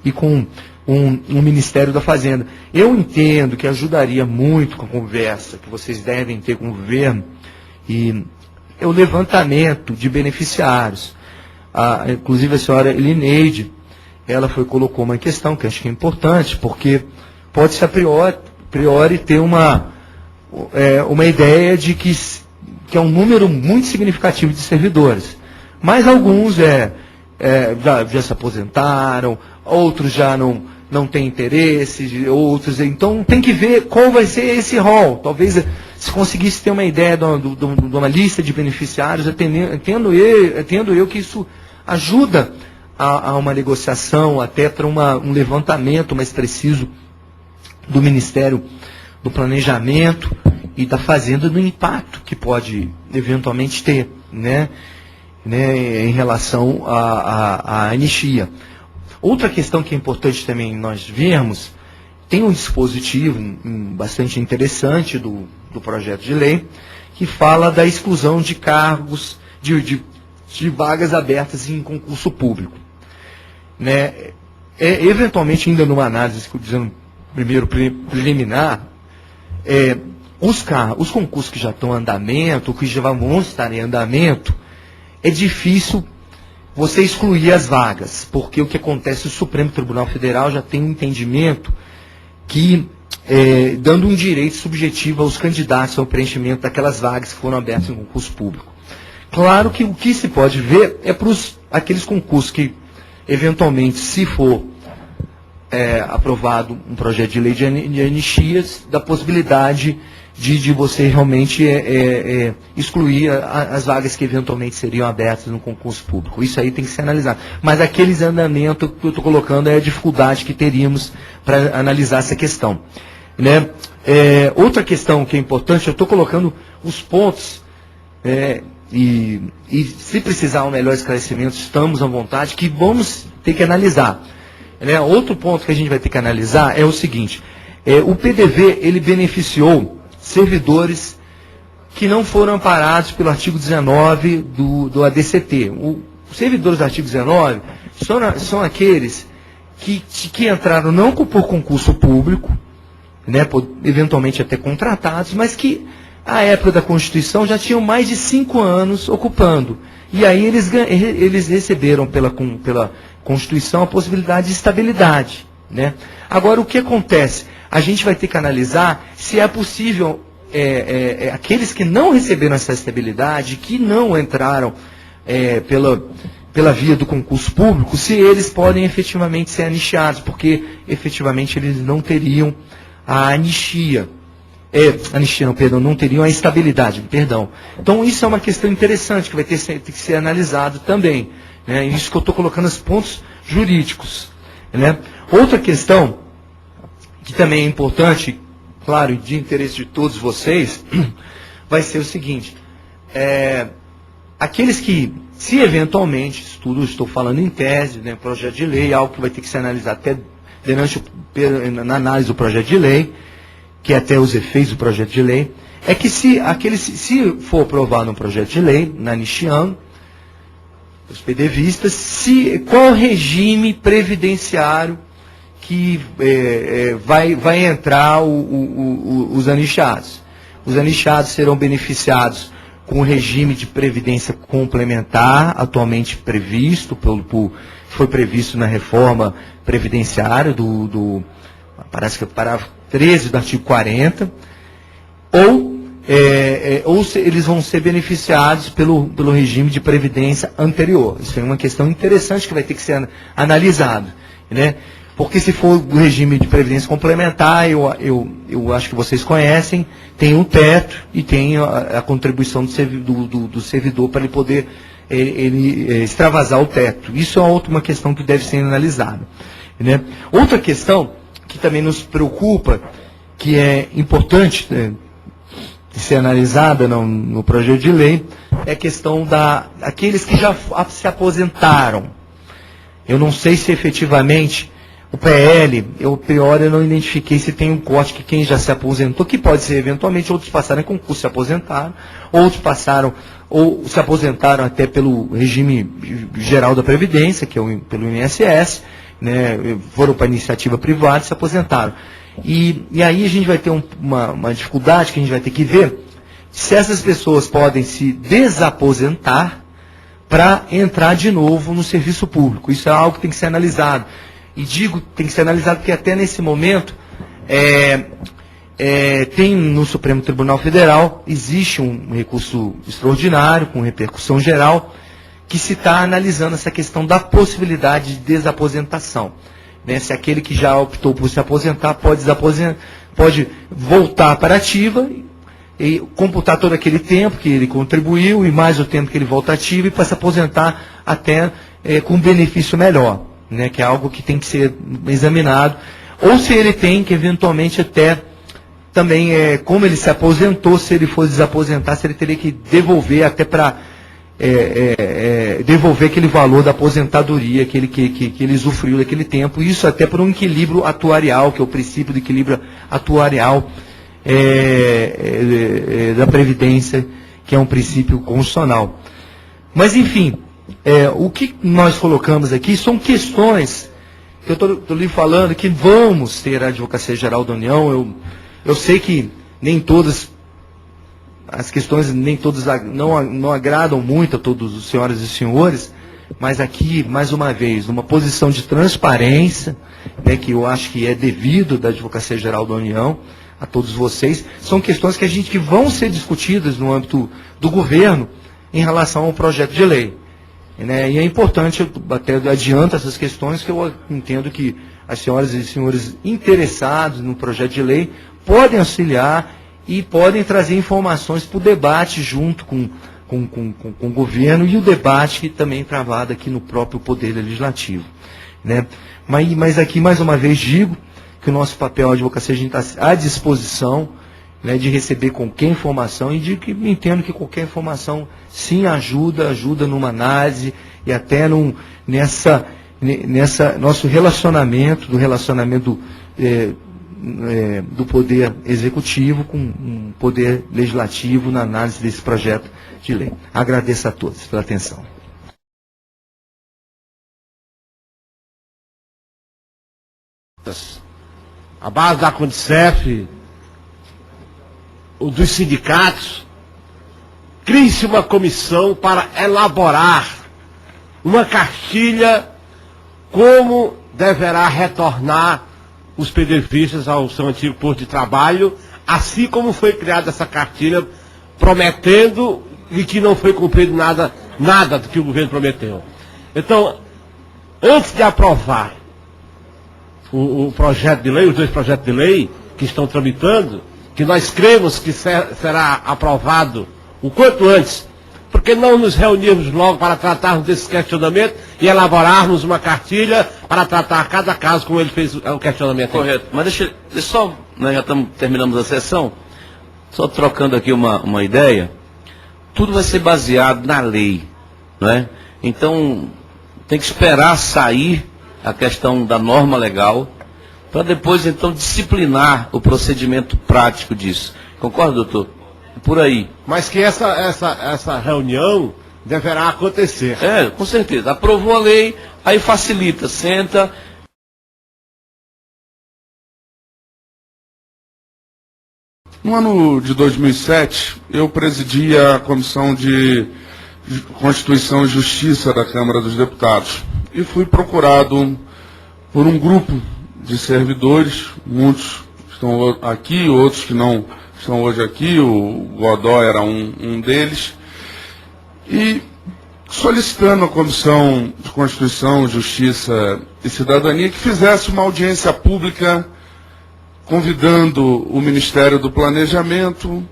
e com um Ministério da Fazenda. Eu entendo que ajudaria muito com a conversa que vocês devem ter com o governo e o levantamento de beneficiários. Inclusive a senhora Elineide, ela colocou uma questão que acho que é importante, porque pode-se a priori ter uma ideia de que é um número muito significativo de servidores. Mas alguns já se aposentaram, outros já não têm interesse, outros. Então tem que ver qual vai ser esse rol. Talvez se conseguisse ter uma ideia de uma lista de beneficiários, entendo eu que isso ajuda a uma negociação, até para um levantamento mais preciso do Ministério do Planejamento e da Fazenda, do impacto que pode eventualmente ter, né, em relação à anistia. Outra questão que é importante também nós vermos, tem um dispositivo bastante interessante do projeto de lei, que fala da exclusão de cargos, de vagas abertas em concurso público. Né? eventualmente, ainda numa análise, dizendo primeiro preliminar, os concursos que já estão em andamento, que já vão estar em andamento, é difícil você excluir as vagas, porque o que acontece, o Supremo Tribunal Federal já tem um entendimento que, dando um direito subjetivo aos candidatos ao preenchimento daquelas vagas que foram abertas em concurso público. Claro que o que se pode ver é para aqueles concursos que, eventualmente, se for aprovado um projeto de lei de anistias, da possibilidade de você realmente excluir as vagas que eventualmente seriam abertas no concurso público. Isso aí tem que ser analisado. Mas aqueles andamentos que eu estou colocando é a dificuldade que teríamos para analisar essa questão. Né? Outra questão que é importante, eu estou colocando os pontos, e se precisar um melhor esclarecimento, estamos à vontade, que vamos ter que analisar. Né? Outro ponto que a gente vai ter que analisar é o seguinte, o PDV, ele beneficiou servidores que não foram amparados pelo artigo 19 do ADCT. Os servidores do artigo 19 são aqueles que entraram não por concurso público, né, eventualmente até contratados, mas que, à época da Constituição, já tinham mais de 5 anos ocupando. E aí eles receberam pela Constituição a possibilidade de estabilidade. Né? Agora, o que acontece? A gente vai ter que analisar se é possível aqueles que não receberam essa estabilidade, que não entraram pela via do concurso público, se eles podem efetivamente ser anistiados, porque efetivamente eles não teriam a anistia. Não teriam a estabilidade, perdão. Então isso é uma questão interessante, que vai ter que ser analisado também. Né? Isso que eu estou colocando os pontos jurídicos. Né? Outra questão, que também é importante, claro, de interesse de todos vocês, vai ser o seguinte, aqueles que, se eventualmente, estou falando em tese, né, projeto de lei, algo que vai ter que ser analisado até na análise do projeto de lei, que é até os efeitos do projeto de lei, é que se for aprovado um projeto de lei, na anistiando, os PDVistas, qual regime previdenciário que vai entrar os anistiados. Os anistiados serão beneficiados com o regime de previdência complementar, atualmente previsto, foi previsto na reforma previdenciária parece que é o parágrafo 13 do artigo 40, ou eles vão ser beneficiados pelo regime de previdência anterior. Isso é uma questão interessante que vai ter que ser analisado, né? Porque se for o regime de previdência complementar, eu acho que vocês conhecem, tem um teto e tem a contribuição do servidor para ele poder extravasar o teto. Isso é uma questão que deve ser analisada. Né? Outra questão que também nos preocupa, que é importante de ser analisada no projeto de lei, é a questão daqueles que já se aposentaram. Eu não sei se efetivamente o PL, eu não identifiquei se tem um corte que quem já se aposentou, que pode ser eventualmente, outros passaram em concurso e se aposentaram, outros passaram ou se aposentaram até pelo regime geral da Previdência, que é pelo INSS, né, foram para a iniciativa privada e se aposentaram. E aí a gente vai ter uma dificuldade que a gente vai ter que ver se essas pessoas podem se desaposentar para entrar de novo no serviço público. Isso é algo que tem que ser analisado. E digo tem que ser analisado porque até nesse momento tem no Supremo Tribunal Federal, existe um recurso extraordinário com repercussão geral, que se está analisando essa questão da possibilidade de desaposentação. Né? Se aquele que já optou por se aposentar pode voltar para a ativa e computar todo aquele tempo que ele contribuiu e mais o tempo que ele volta ativo e para se aposentar até com um benefício melhor, né? Que é algo que tem que ser examinado. Ou se ele tem que eventualmente até também, como ele se aposentou, se ele for desaposentar, se ele teria que devolver até para devolver aquele valor da aposentadoria que ele usufruiu daquele tempo, isso até por um equilíbrio atuarial, que é o princípio do equilíbrio atuarial da Previdência, que é um princípio constitucional. Mas, enfim, o que nós colocamos aqui são questões que eu estou lhe falando que vamos ter a Advocacia Geral da União. Eu sei que nem todas as questões, nem todas não agradam muito a todos os senhoras e senhores, mas aqui, mais uma vez, numa posição de transparência, né, que eu acho que é devido da Advocacia Geral da União, a todos vocês, são questões que vão ser discutidas no âmbito do governo em relação ao projeto de lei. Né? E é importante, eu até adianto essas questões, que eu entendo que as senhoras e senhores interessados no projeto de lei podem auxiliar e podem trazer informações para o debate junto com o governo e o debate também travado aqui no próprio Poder Legislativo. Né? Mas aqui, mais uma vez, digo que o nosso papel, a advocacia, a gente está à disposição, né, de receber qualquer informação e de que entendo que qualquer informação sim ajuda numa análise e até nessa nosso relacionamento, do Poder Executivo com o Poder Legislativo na análise desse projeto de lei. Agradeço a todos pela atenção. A base da Condicef, dos sindicatos, crie-se uma comissão para elaborar uma cartilha como deverá retornar os PDVistas ao seu antigo posto de trabalho, assim como foi criada essa cartilha, prometendo e que não foi cumprido nada do que o governo prometeu. Então, antes de aprovar o projeto de lei, os dois projetos de lei que estão tramitando, que nós cremos que será aprovado o quanto antes, porque não nos reunirmos logo para tratarmos desses questionamentos e elaborarmos uma cartilha para tratar cada caso como ele fez o questionamento. Correto. Mas deixa só, nós já terminamos a sessão, só trocando aqui uma ideia, tudo vai ser baseado na lei, não é? Então, tem que esperar sair a questão da norma legal, para depois, então, disciplinar o procedimento prático disso. Concorda, doutor? Por aí. Mas que essa reunião deverá acontecer. Com certeza. Aprovou a lei, aí facilita, senta. No ano de 2007, eu presidia a Comissão de Constituição e Justiça da Câmara dos Deputados. E fui procurado por um grupo de servidores, muitos estão aqui, outros que não estão hoje aqui, o Godó era um deles, e solicitando à Comissão de Constituição, Justiça e Cidadania que fizesse uma audiência pública convidando o Ministério do Planejamento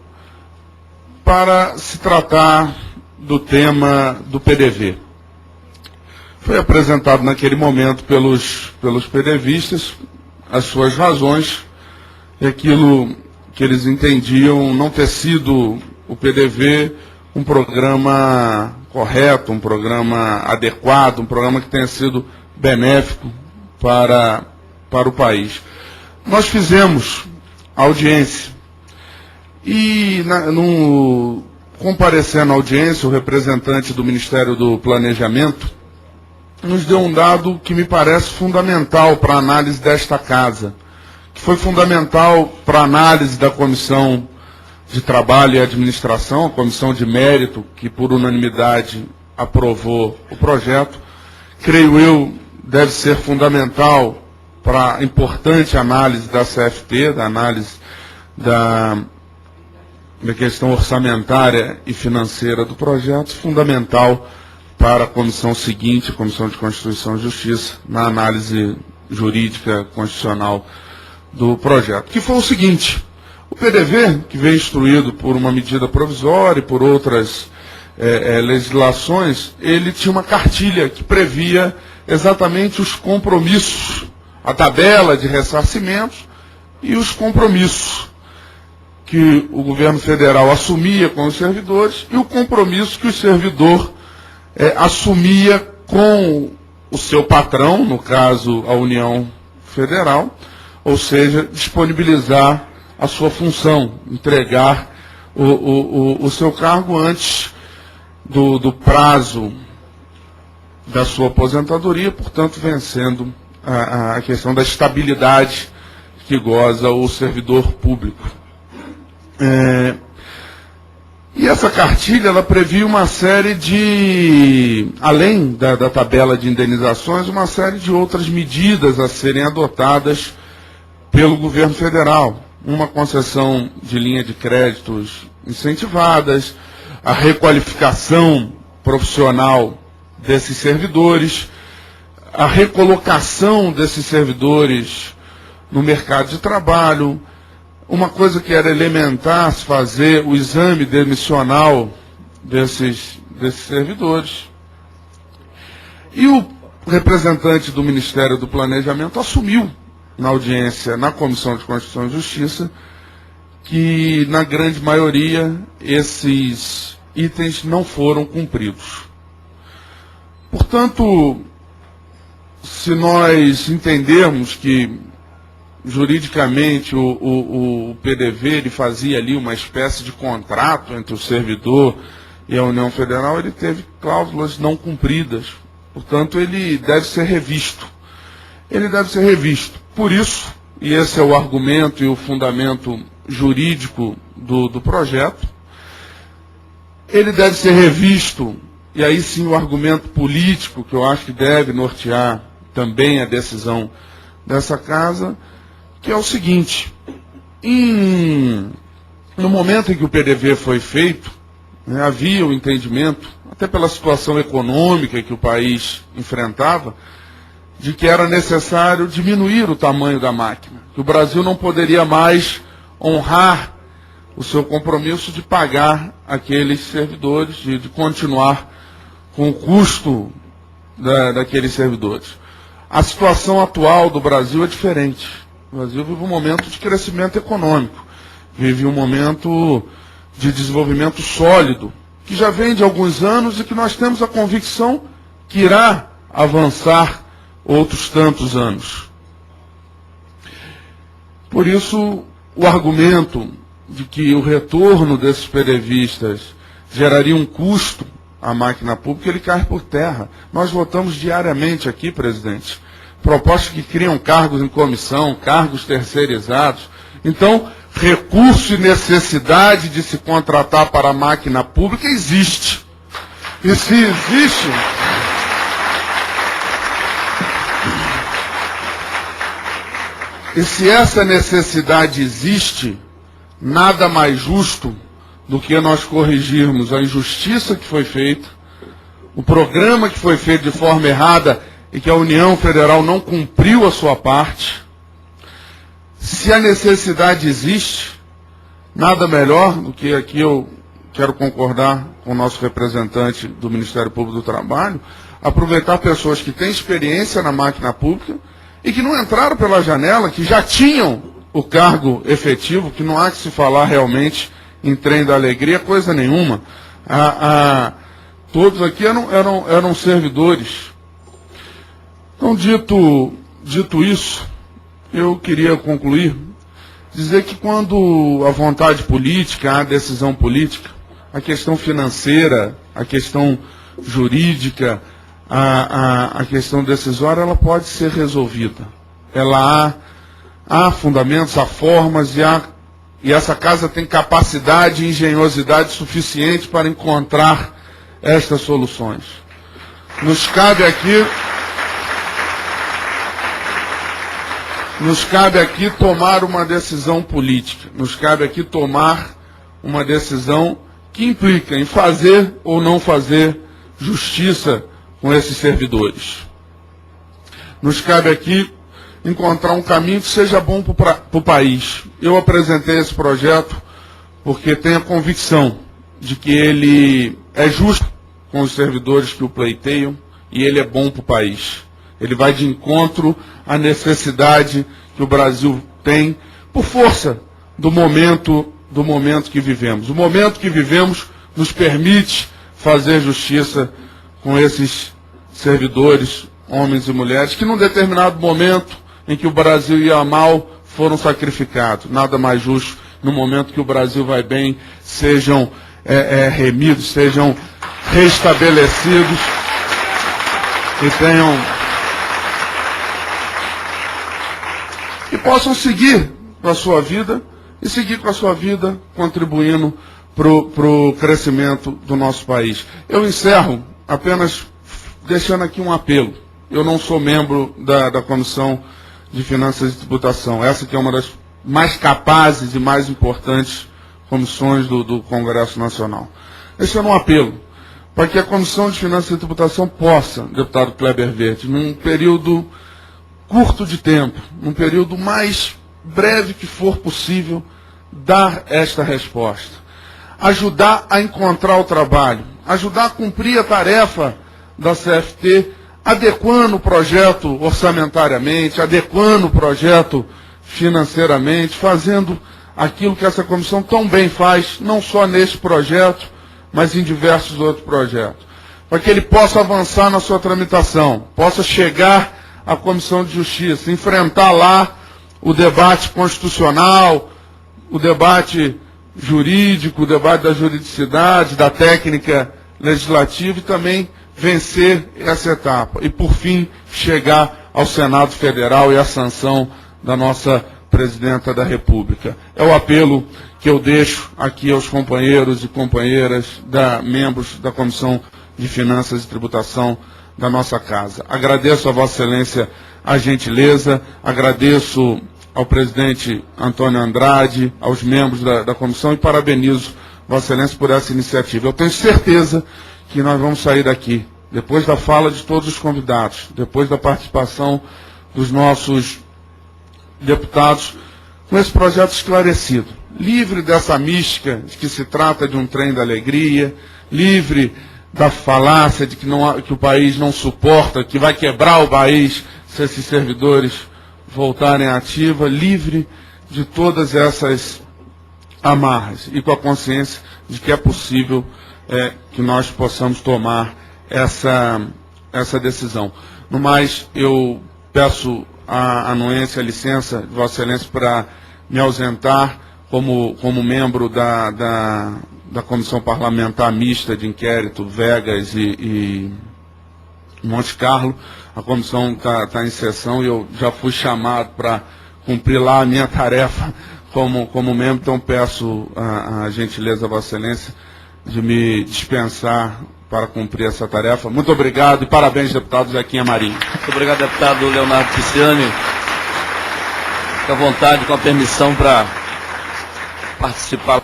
para se tratar do tema do PDV. Foi apresentado naquele momento pelos PDVistas as suas razões e aquilo que eles entendiam não ter sido o PDV um programa correto, um programa adequado, um programa que tenha sido benéfico para o país. Nós fizemos a audiência e, comparecendo à audiência, o representante do Ministério do Planejamento nos deu um dado que me parece fundamental para a análise desta casa, que foi fundamental para a análise da Comissão de Trabalho e Administração, a Comissão de Mérito, que por unanimidade aprovou o projeto. Creio eu, deve ser fundamental para a importante análise da CFT, da análise da questão orçamentária e financeira do projeto, fundamental para a comissão seguinte, a Comissão de Constituição e Justiça, na análise jurídica constitucional do projeto, que foi o seguinte: o PDV, que veio instruído por uma medida provisória e por outras legislações, ele tinha uma cartilha que previa exatamente os compromissos, a tabela de ressarcimentos e os compromissos que o governo federal assumia com os servidores e o compromisso que o servidor assumia com o seu patrão, no caso a União Federal, ou seja, disponibilizar a sua função, entregar o seu cargo antes do prazo da sua aposentadoria, portanto vencendo a questão da estabilidade que goza o servidor público. E essa cartilha, ela previa uma série de, além da tabela de indenizações, uma série de outras medidas a serem adotadas pelo governo federal. Uma concessão de linha de créditos incentivadas, a requalificação profissional desses servidores, a recolocação desses servidores no mercado de trabalho. Uma coisa que era elementar, se fazer o exame demissional desses servidores. E o representante do Ministério do Planejamento assumiu na audiência, na Comissão de Constituição e Justiça, que na grande maioria esses itens não foram cumpridos. Portanto, se nós entendermos que juridicamente o PDV ele fazia ali uma espécie de contrato entre o servidor e a União Federal, ele teve cláusulas não cumpridas. Portanto, ele deve ser revisto. Ele deve ser revisto. Por isso, e esse é o argumento e o fundamento jurídico do projeto, ele deve ser revisto, e aí sim o argumento político, que eu acho que deve nortear também a decisão dessa casa, que é o seguinte: no momento em que o PDV foi feito, havia o entendimento, até pela situação econômica que o país enfrentava, de que era necessário diminuir o tamanho da máquina, que o Brasil não poderia mais honrar o seu compromisso de pagar aqueles servidores, de continuar com o custo daqueles servidores. A situação atual do Brasil é diferente. O Brasil vive um momento de crescimento econômico, vive um momento de desenvolvimento sólido, que já vem de alguns anos e que nós temos a convicção que irá avançar outros tantos anos. Por isso, o argumento de que o retorno desses PDVistas geraria um custo à máquina pública, ele cai por terra. Nós votamos diariamente aqui, presidente, propostas que criam cargos em comissão, cargos terceirizados. Então, recurso e necessidade de se contratar para a máquina pública existe. E se existe, e se essa necessidade existe, nada mais justo do que nós corrigirmos a injustiça que foi feita, o programa que foi feito de forma errada e que a União Federal não cumpriu a sua parte. Se a necessidade existe, nada melhor do que aqui eu quero concordar com o nosso representante do Ministério Público do Trabalho, aproveitar pessoas que têm experiência na máquina pública e que não entraram pela janela, que já tinham o cargo efetivo, que não há que se falar realmente em trem da alegria, coisa nenhuma. Todos aqui eram servidores. Então, dito isso, eu queria concluir, dizer que quando a vontade política, a decisão política, a questão financeira, a questão jurídica, a questão decisória, ela pode ser resolvida. Ela há fundamentos, há formas e essa casa tem capacidade e engenhosidade suficiente para encontrar estas soluções. Nos cabe aqui tomar uma decisão política. Nos cabe aqui tomar uma decisão que implica em fazer ou não fazer justiça com esses servidores. Nos cabe aqui encontrar um caminho que seja bom para o país. Eu apresentei esse projeto porque tenho a convicção de que ele é justo com os servidores que o pleiteiam e ele é bom para o país. Ele vai de encontro à necessidade que o Brasil tem por força do momento que vivemos. O momento que vivemos nos permite fazer justiça com esses servidores, homens e mulheres, que num determinado momento em que o Brasil ia mal, foram sacrificados. Nada mais justo, no momento que o Brasil vai bem, sejam remidos, sejam restabelecidos e tenham possam seguir com a sua vida e seguir com a sua vida contribuindo para o crescimento do nosso país. Eu encerro apenas deixando aqui um apelo. Eu não sou membro da Comissão de Finanças e Tributação, essa que é uma das mais capazes e mais importantes comissões do Congresso Nacional. Deixando um apelo para que a Comissão de Finanças e Tributação possa, deputado Kleber Verde, num período curto de tempo, num período mais breve que for possível, dar esta resposta. Ajudar a encontrar o trabalho, ajudar a cumprir a tarefa da CFT, adequando o projeto orçamentariamente, adequando o projeto financeiramente, fazendo aquilo que essa comissão tão bem faz, não só neste projeto, mas em diversos outros projetos. Para que ele possa avançar na sua tramitação, possa chegar à Comissão de Justiça, enfrentar lá o debate constitucional, o debate jurídico, o debate da juridicidade, da técnica legislativa e também vencer essa etapa. E, por fim, chegar ao Senado Federal e à sanção da nossa Presidenta da República. É o apelo que eu deixo aqui aos companheiros e companheiras, membros da Comissão de Finanças e Tributação da nossa casa. Agradeço a Vossa Excelência a gentileza, agradeço ao presidente Antônio Andrade, aos membros da comissão e parabenizo Vossa Excelência por essa iniciativa. Eu tenho certeza que nós vamos sair daqui, depois da fala de todos os convidados, depois da participação dos nossos deputados, com esse projeto esclarecido, livre dessa mística de que se trata de um trem da alegria, livre da falácia de que o país não suporta, que vai quebrar o país se esses servidores voltarem à ativa, livre de todas essas amarras e com a consciência de que é possível que nós possamos tomar essa decisão. No mais, eu peço a anuência, a licença de Vossa Excelência para me ausentar como membro da Comissão Parlamentar Mista de Inquérito Vegas e Monte Carlo. A comissão está em sessão e eu já fui chamado para cumprir lá a minha tarefa como membro, então peço a gentileza a Vossa Excelência de me dispensar para cumprir essa tarefa. Muito obrigado e parabéns, deputado Zequinha Marinho. Muito obrigado, deputado Leonardo Pisciani. Fique à vontade, com a permissão para participar.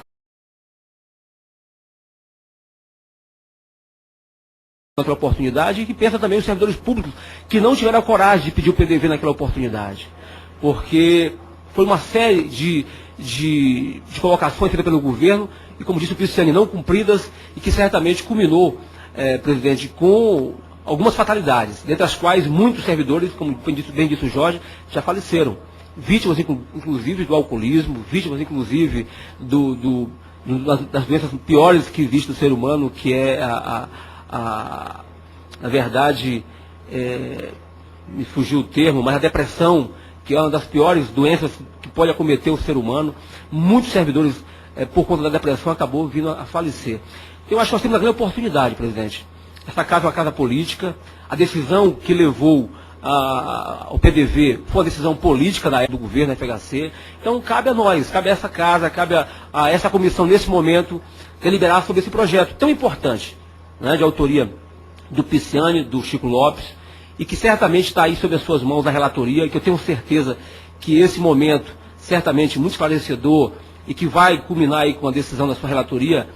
Outra oportunidade e que pensa também os servidores públicos que não tiveram a coragem de pedir o PDV naquela oportunidade. Porque foi uma série de colocações feitas pelo governo e, como disse o Pisciani, não cumpridas e que certamente culminou, presidente, com algumas fatalidades, dentre as quais muitos servidores, como bem disse o Jorge, já faleceram. Vítimas, inclusive, do alcoolismo, vítimas, inclusive, das doenças piores que existe no ser humano, que é na verdade, me fugiu o termo, mas a depressão, que é uma das piores doenças que pode acometer o ser humano. Muitos servidores, por conta da depressão, acabou vindo a falecer. Eu acho que nós temos uma grande oportunidade, presidente. Essa casa é uma casa política. A decisão que levou o PDV foi uma decisão política da época do governo, da FHC. Então, cabe a nós, cabe a essa casa, cabe a essa comissão, nesse momento, deliberar sobre esse projeto tão importante, né, de autoria do Pisciani, do Chico Lopes, e que certamente está aí sob as suas mãos a relatoria, e que eu tenho certeza que esse momento, certamente muito esclarecedor, e que vai culminar aí com a decisão da sua relatoria,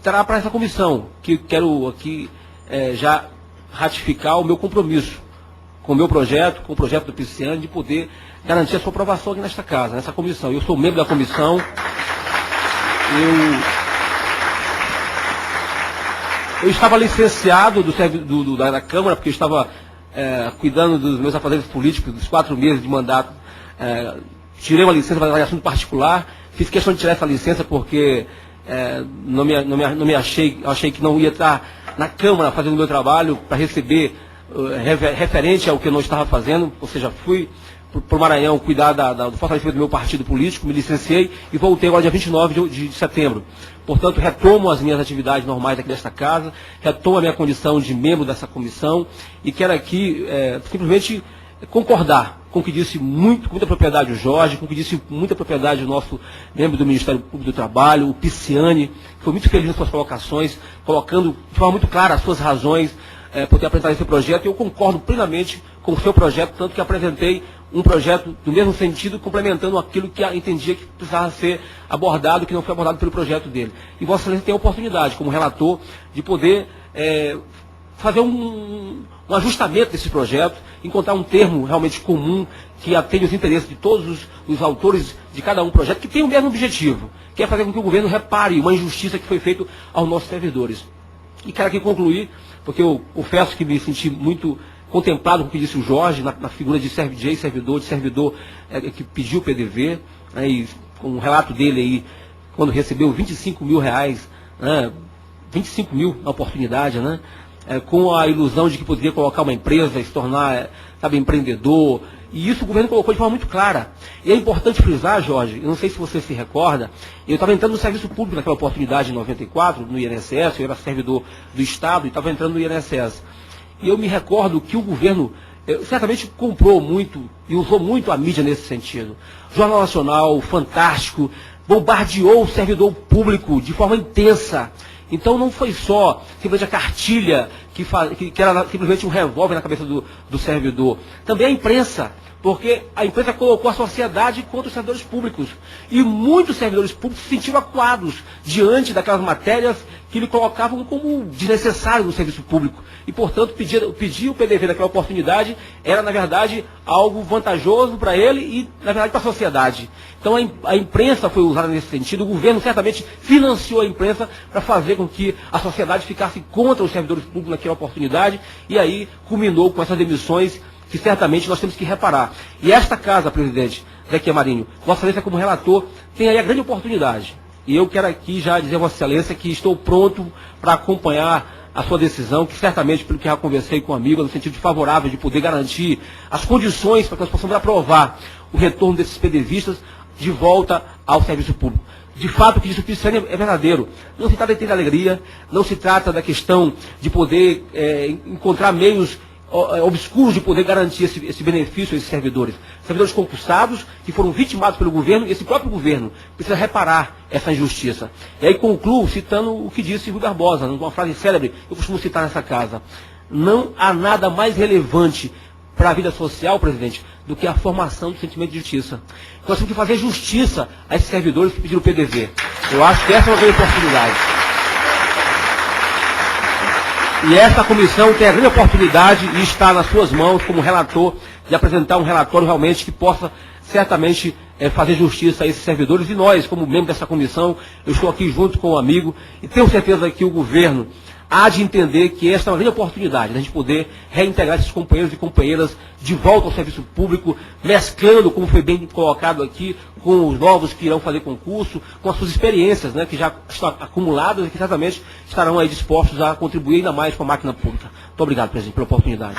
trará para essa comissão, que quero aqui já ratificar o meu compromisso com o meu projeto, com o projeto do Pisciani, de poder garantir a sua aprovação aqui nesta casa, nessa comissão. Eu sou membro da comissão, eu estava licenciado da Câmara, porque eu estava cuidando dos meus afazeres políticos, dos 4 meses de mandato. Tirei uma licença para assunto particular, fiz questão de tirar essa licença porque não me achei que não ia estar na Câmara fazendo o meu trabalho para receber referente ao que eu não estava fazendo, ou seja, fui para o Maranhão cuidar do fortalecimento do meu partido político, me licenciei e voltei agora dia 29 de setembro. Portanto, retomo as minhas atividades normais aqui desta casa, retomo a minha condição de membro dessa comissão e quero aqui simplesmente concordar com o que disse com muita propriedade o Jorge, com o que disse com muita propriedade o nosso membro do Ministério Público do Trabalho, o Pisciani, que foi muito feliz nas suas colocações, colocando de forma muito clara as suas razões por ter apresentado esse projeto, e eu concordo plenamente com o seu projeto, tanto que apresentei um projeto do mesmo sentido, complementando aquilo que entendia que precisava ser abordado, que não foi abordado pelo projeto dele. E Vossa Excelência tem a oportunidade, como relator, de poder fazer um ajustamento desse projeto, encontrar um termo realmente comum que atende os interesses de todos os autores de cada um projeto, que tem o mesmo objetivo, que é fazer com que o governo repare uma injustiça que foi feita aos nossos servidores. E quero aqui concluir, porque eu confesso que me senti muito contemplado com o que disse o Jorge, na figura de servidor que pediu o PDV, né, e com o relato dele aí, quando recebeu 25 mil reais, 25 mil na oportunidade, né, com a ilusão de que poderia colocar uma empresa, se tornar, empreendedor, e isso o governo colocou de forma muito clara. E é importante frisar, Jorge, eu não sei se você se recorda, eu estava entrando no serviço público naquela oportunidade em 94, no INSS, eu era servidor do Estado e estava entrando no INSS. E eu me recordo que o governo certamente comprou muito e usou muito a mídia nesse sentido. Jornal Nacional, Fantástico, bombardeou o servidor público de forma intensa. Então não foi só simplesmente a cartilha que era simplesmente um revólver na cabeça do servidor. Também a imprensa, porque a imprensa colocou a sociedade contra os servidores públicos. E muitos servidores públicos se sentiram acuados diante daquelas matérias que lhe colocavam como desnecessário no serviço público. E, portanto, pedir o PDV naquela oportunidade era, na verdade, algo vantajoso para ele e, na verdade, para a sociedade. Então, a imprensa foi usada nesse sentido. O governo certamente financiou a imprensa para fazer com que a sociedade ficasse contra os servidores públicos naquela oportunidade. E aí, culminou com essas demissões que certamente nós temos que reparar. E esta casa, presidente, Zé Marinho, Vossa Excelência como relator, tem aí a grande oportunidade. E eu quero aqui já dizer a Vossa Excelência que estou pronto para acompanhar a sua decisão, que certamente, pelo que já conversei com amigos, no sentido de favorável, de poder garantir as condições para que nós possamos aprovar o retorno desses PDVistas de volta ao serviço público. De fato, o que disse o Pisciani é verdadeiro. Não se trata de ter alegria, não se trata da questão de poder encontrar meios obscuros de poder garantir esse benefício a esses servidores. Servidores concursados que foram vitimados pelo governo, e esse próprio governo precisa reparar essa injustiça. E aí concluo citando o que disse Rui Barbosa, numa frase célebre, eu costumo citar nessa casa. Não há nada mais relevante para a vida social, presidente, do que a formação do sentimento de justiça. Nós temos que fazer justiça a esses servidores que pediram o PDV. Eu acho que essa é uma grande oportunidade. E essa comissão tem a grande oportunidade e está nas suas mãos como relator de apresentar um relatório realmente que possa certamente fazer justiça a esses servidores. E nós, como membro dessa comissão, eu estou aqui junto com um amigo e tenho certeza que o governo há de entender que essa é uma grande oportunidade de a gente poder reintegrar esses companheiros e companheiras de volta ao serviço público, mesclando, como foi bem colocado aqui, com os novos que irão fazer concurso, com as suas experiências, né, que já estão acumuladas e que certamente estarão aí dispostos a contribuir ainda mais com a máquina pública. Muito obrigado, presidente, pela oportunidade.